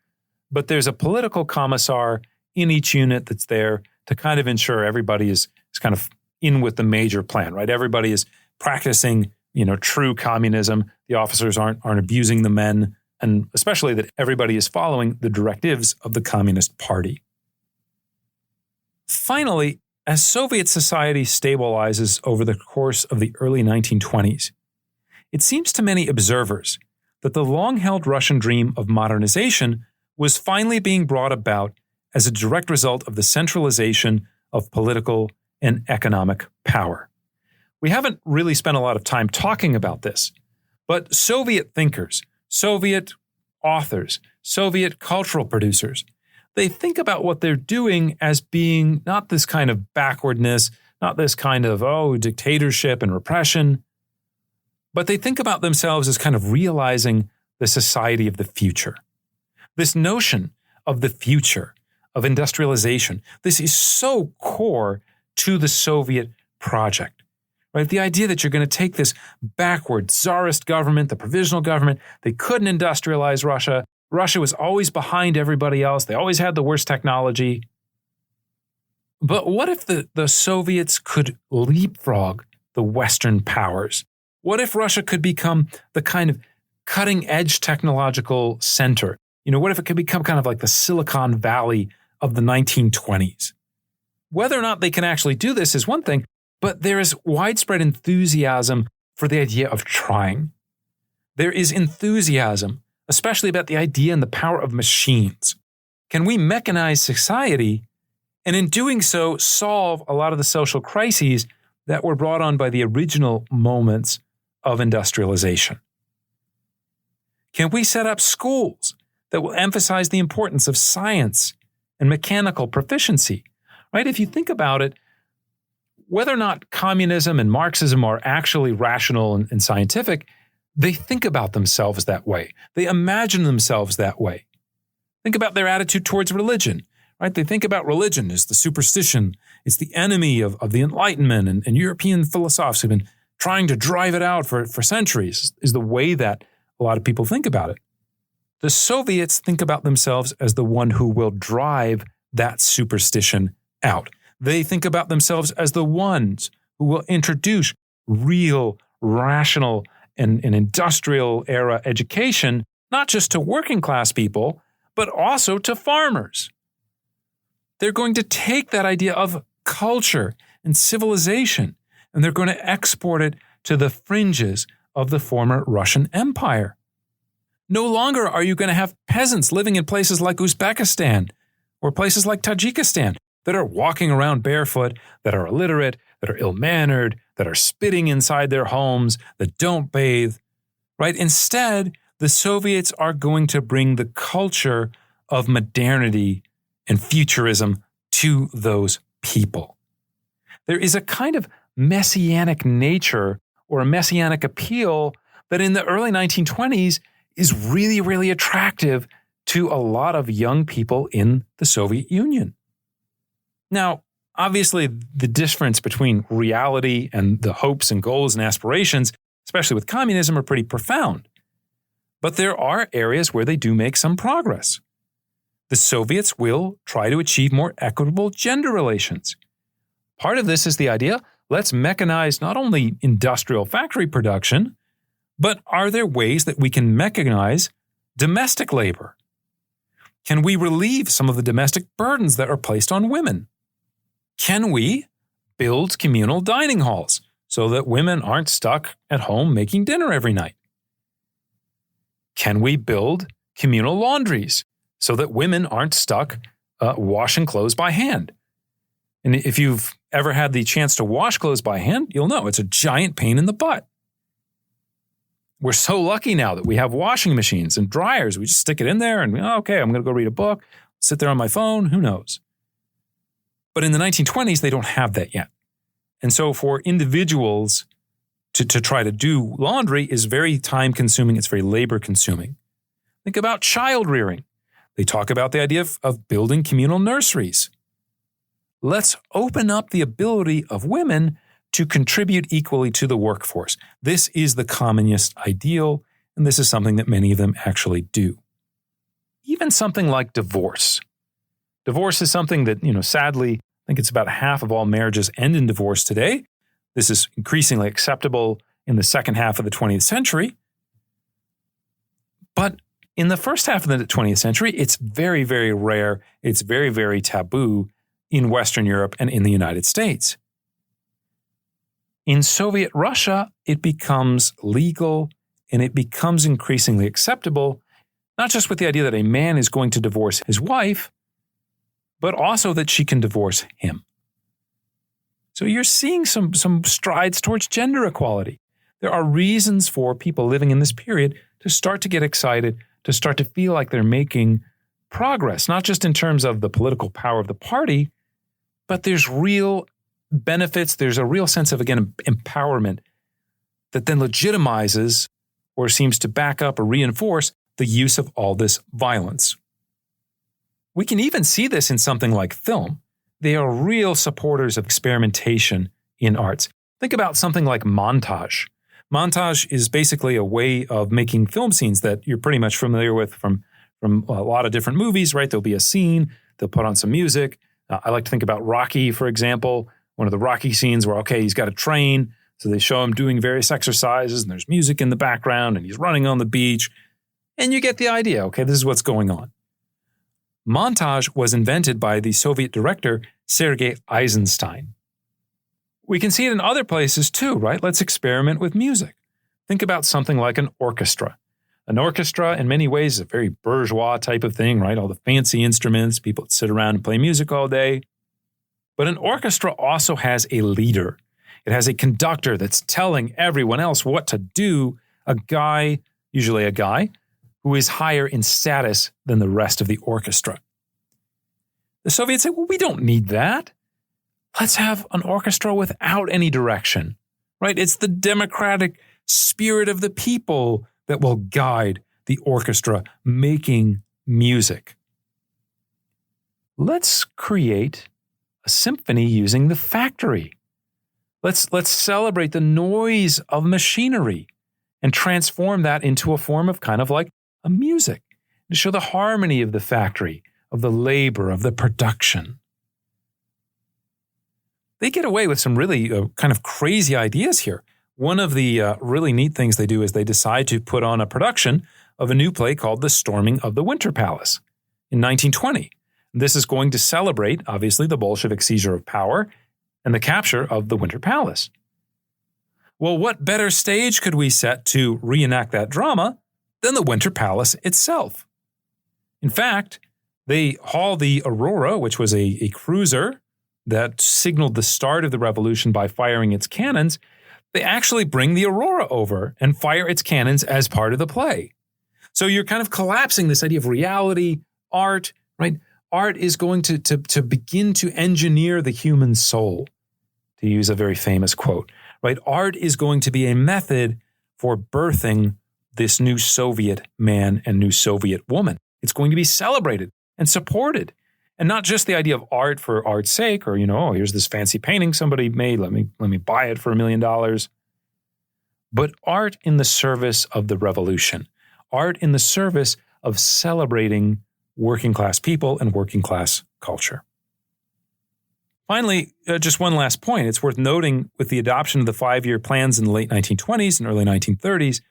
Speaker 3: but there's a political commissar in each unit that's there to kind of ensure everybody is kind of in with the major plan, right? Everybody is practicing, true communism. The officers aren't abusing the men, and especially that everybody is following the directives of the Communist Party. Finally, as Soviet society stabilizes over the course of the early 1920s, it seems to many observers that the long-held Russian dream of modernization was finally being brought about as a direct result of the centralization of political and economic power. We haven't really spent a lot of time talking about this, but Soviet thinkers, Soviet authors, Soviet cultural producers, they think about what they're doing as being not this kind of backwardness, not this kind of, dictatorship and repression, but they think about themselves as kind of realizing the society of the future. This notion of the future, of industrialization, this is so core to the Soviet project, right? The idea that you're going to take this backward czarist government, the provisional government, they couldn't industrialize Russia. Russia was always behind everybody else. They always had the worst technology. But what if the Soviets could leapfrog the Western powers? What if Russia could become the kind of cutting-edge technological center? What if it could become kind of like the Silicon Valley of the 1920s? Whether or not they can actually do this is one thing, but there is widespread enthusiasm for the idea of trying. There is enthusiasm, especially about the idea and the power of machines. Can we mechanize society and in doing so solve a lot of the social crises that were brought on by the original moments of industrialization? Can we set up schools that will emphasize the importance of science and mechanical proficiency? Right? If you think about it, whether or not communism and Marxism are actually rational and scientific, they think about themselves that way. They imagine themselves that way. Think about their attitude towards religion, right? They think about religion as the superstition. It's the enemy of the Enlightenment, and European philosophers have been trying to drive it out for centuries, is the way that a lot of people think about it. The Soviets think about themselves as the one who will drive that superstition out. They think about themselves as the ones who will introduce real, rational, and industrial era education, not just to working class people, but also to farmers. They're going to take that idea of culture and civilization, and they're going to export it to the fringes of the former Russian Empire. No longer are you going to have peasants living in places like Uzbekistan or places like Tajikistan that are walking around barefoot, that are illiterate, that are ill-mannered, that are spitting inside their homes, that don't bathe, right? Instead, the Soviets are going to bring the culture of modernity and futurism to those people. There is a kind of messianic nature or a messianic appeal that in the early 1920s is really, really attractive to a lot of young people in the Soviet Union. Now, obviously, the difference between reality and the hopes and goals and aspirations, especially with communism, are pretty profound. But there are areas where they do make some progress. The Soviets will try to achieve more equitable gender relations. Part of this is the idea, let's mechanize not only industrial factory production, but are there ways that we can mechanize domestic labor? Can we relieve some of the domestic burdens that are placed on women? Can we build communal dining halls so that women aren't stuck at home making dinner every night? Can we build communal laundries so that women aren't stuck washing clothes by hand? And if you've ever had the chance to wash clothes by hand, you'll know it's a giant pain in the butt. We're so lucky now that we have washing machines and dryers. We just stick it in there and, okay, I'm going to go read a book, sit there on my phone, who knows? But in the 1920s, they don't have that yet. And so for individuals to try to do laundry is very time-consuming. It's very labor-consuming. Think about child rearing. They talk about the idea of building communal nurseries. Let's open up the ability of women to contribute equally to the workforce. This is the communist ideal, and this is something that many of them actually do. Even something like divorce. Divorce is something that, sadly, I think it's about half of all marriages end in divorce today. This is increasingly acceptable in the second half of the 20th century. But in the first half of the 20th century, it's very, very rare. It's very, very taboo in Western Europe and in the United States. In Soviet Russia, it becomes legal and it becomes increasingly acceptable, not just with the idea that a man is going to divorce his wife, but also that she can divorce him. So you're seeing some strides towards gender equality. There are reasons for people living in this period to start to get excited, to start to feel like they're making progress, not just in terms of the political power of the party, but there's real benefits. There's a real sense of, again, empowerment that then legitimizes or seems to back up or reinforce the use of all this violence. We can even see this in something like film. They are real supporters of experimentation in arts. Think about something like montage. Montage is basically a way of making film scenes that you're pretty much familiar with from a lot of different movies, right? There'll be a scene, they'll put on some music. I like to think about Rocky, for example, one of the Rocky scenes where, okay, he's got to train. So they show him doing various exercises and there's music in the background and he's running on the beach. And you get the idea, okay, this is what's going on. Montage was invented by the Soviet director Sergei Eisenstein. We can see it in other places too, right? Let's experiment with music. Think about something like an orchestra. An orchestra, in many ways, is a very bourgeois type of thing, right? All the fancy instruments, people that sit around and play music all day. But an orchestra also has a leader. It has a conductor that's telling everyone else what to do, a guy, usually a guy, who is higher in status than the rest of the orchestra. The Soviets say, well, we don't need that. Let's have an orchestra without any direction, right? It's the democratic spirit of the people that will guide the orchestra making music. Let's create a symphony using the factory. Let's celebrate the noise of machinery and transform that into a form of kind of like a music to show the harmony of the factory, of the labor, of the production. They get away with some really kind of crazy ideas here. One of the really neat things they do is they decide to put on a production of a new play called The Storming of the Winter Palace in 1920. This is going to celebrate, obviously, the Bolshevik seizure of power and the capture of the Winter Palace. Well, what better stage could we set to reenact that drama than the Winter Palace itself? In fact, they haul the Aurora, which was a cruiser that signaled the start of the revolution by firing its cannons. They actually bring the Aurora over and fire its cannons as part of the play. So you're kind of collapsing this idea of reality, art, right? Art is going to begin to engineer the human soul, to use a very famous quote, right? Art is going to be a method for birthing this new Soviet man and new Soviet woman. It's going to be celebrated and supported. And not just the idea of art for art's sake, or, oh, here's this fancy painting somebody made, let me buy it for $1 million. But art in the service of the revolution, art in the service of celebrating working class people and working class culture. Finally, just one last point. It's worth noting with the adoption of the 5-year plans in the late 1920s and early 1930s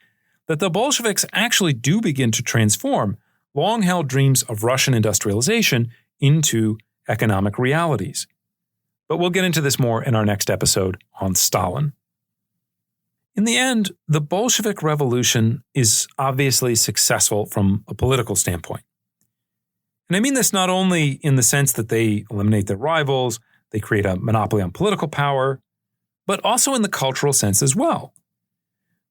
Speaker 3: that the Bolsheviks actually do begin to transform long-held dreams of Russian industrialization into economic realities. But we'll get into this more in our next episode on Stalin. In the end, the Bolshevik Revolution is obviously successful from a political standpoint. And I mean this not only in the sense that they eliminate their rivals, they create a monopoly on political power, but also in the cultural sense as well.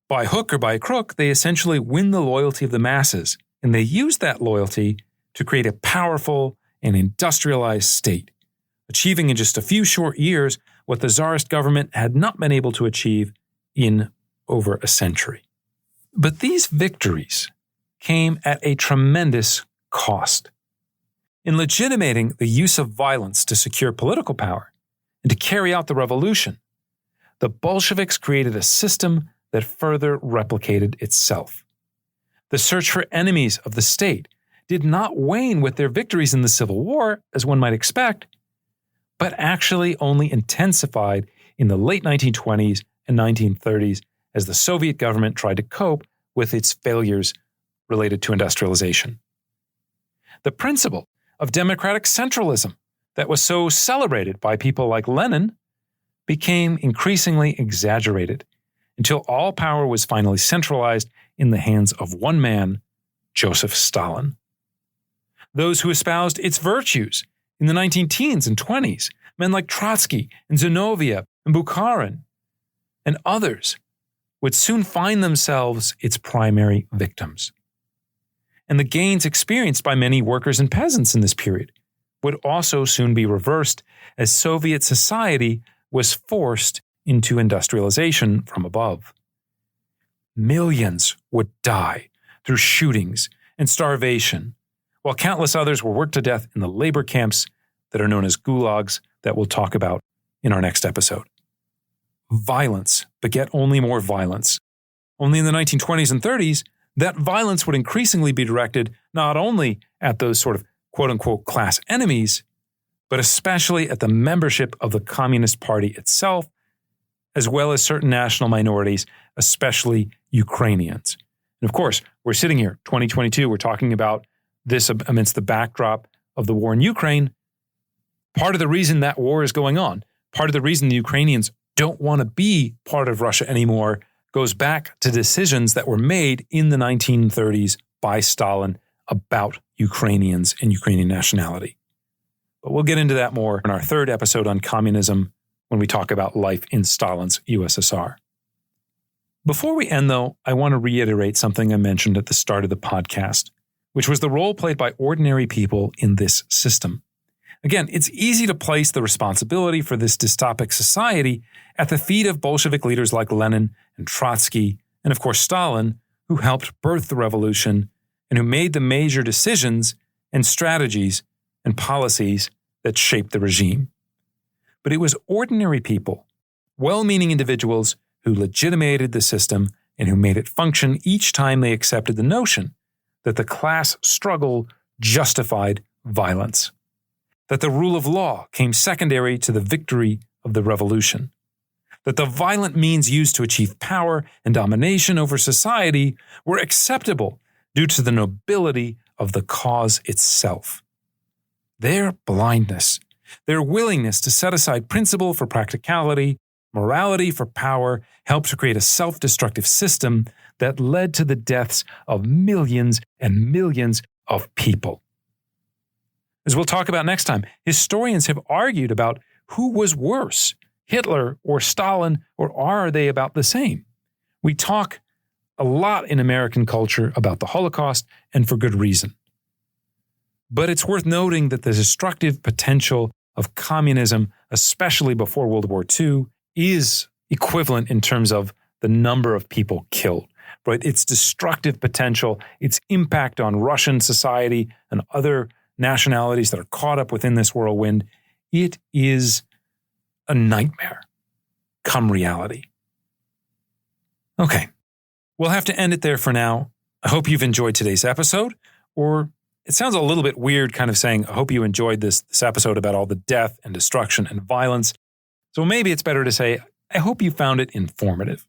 Speaker 3: By hook or by crook, they essentially win the loyalty of the masses, and they use that loyalty to create a powerful and industrialized state, achieving in just a few short years what the Tsarist government had not been able to achieve in over a century. But these victories came at a tremendous cost. In legitimating the use of violence to secure political power and to carry out the revolution, the Bolsheviks created a system that further replicated itself. The search for enemies of the state did not wane with their victories in the Civil War, as one might expect, but actually only intensified in the late 1920s and 1930s as the Soviet government tried to cope with its failures related to industrialization. The principle of democratic centralism that was so celebrated by people like Lenin became increasingly exaggerated until all power was finally centralized in the hands of one man, Joseph Stalin. Those who espoused its virtues in the 19-teens and 20s, men like Trotsky and Zinoviev and Bukharin and others, would soon find themselves its primary victims. And the gains experienced by many workers and peasants in this period would also soon be reversed as Soviet society was forced into industrialization from above. Millions would die through shootings and starvation, while countless others were worked to death in the labor camps that are known as gulags that we'll talk about in our next episode. Violence beget only more violence. Only in the 1920s and 30s, that violence would increasingly be directed not only at those sort of quote-unquote class enemies, but especially at the membership of the Communist Party itself, as well as certain national minorities, especially Ukrainians. And of course, we're sitting here, 2022, we're talking about this amidst the backdrop of the war in Ukraine. Part of the reason that war is going on, part of the reason the Ukrainians don't want to be part of Russia anymore goes back to decisions that were made in the 1930s by Stalin about Ukrainians and Ukrainian nationality. But we'll get into that more in our third episode on communism when we talk about life in Stalin's USSR. Before we end, though, I want to reiterate something I mentioned at the start of the podcast, which was the role played by ordinary people in this system. Again, it's easy to place the responsibility for this dystopic society at the feet of Bolshevik leaders like Lenin and Trotsky, and of course Stalin, who helped birth the revolution and who made the major decisions and strategies and policies that shaped the regime. But it was ordinary people, well-meaning individuals who legitimated the system and who made it function each time they accepted the notion that the class struggle justified violence, that the rule of law came secondary to the victory of the revolution, that the violent means used to achieve power and domination over society were acceptable due to the nobility of the cause itself. Their blindness, their willingness to set aside principle for practicality, morality for power, helped to create a self-destructive system that led to the deaths of millions and millions of people. As we'll talk about next time, historians have argued about who was worse, Hitler or Stalin, or are they about the same? We talk a lot in American culture about the Holocaust, and for good reason. But it's worth noting that the destructive potential of communism, especially before World War II, is equivalent in terms of the number of people killed, right? Its destructive potential, its impact on Russian society and other nationalities that are caught up within this whirlwind, it is a nightmare come reality. Okay, we'll have to end it there for now. I hope you've enjoyed today's episode, or it sounds a little bit weird kind of saying, I hope you enjoyed this episode about all the death and destruction and violence. So maybe it's better to say, I hope you found it informative.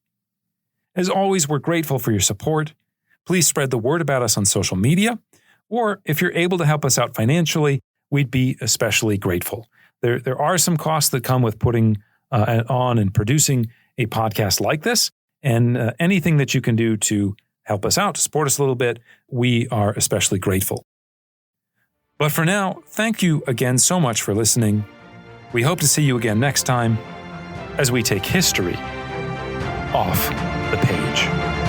Speaker 3: As always, we're grateful for your support. Please spread the word about us on social media, or if you're able to help us out financially, we'd be especially grateful. There are some costs that come with putting on and producing a podcast like this, and anything that you can do to help us out, to support us a little bit, we are especially grateful. But for now, thank you again so much for listening. We hope to see you again next time as we take history off the page.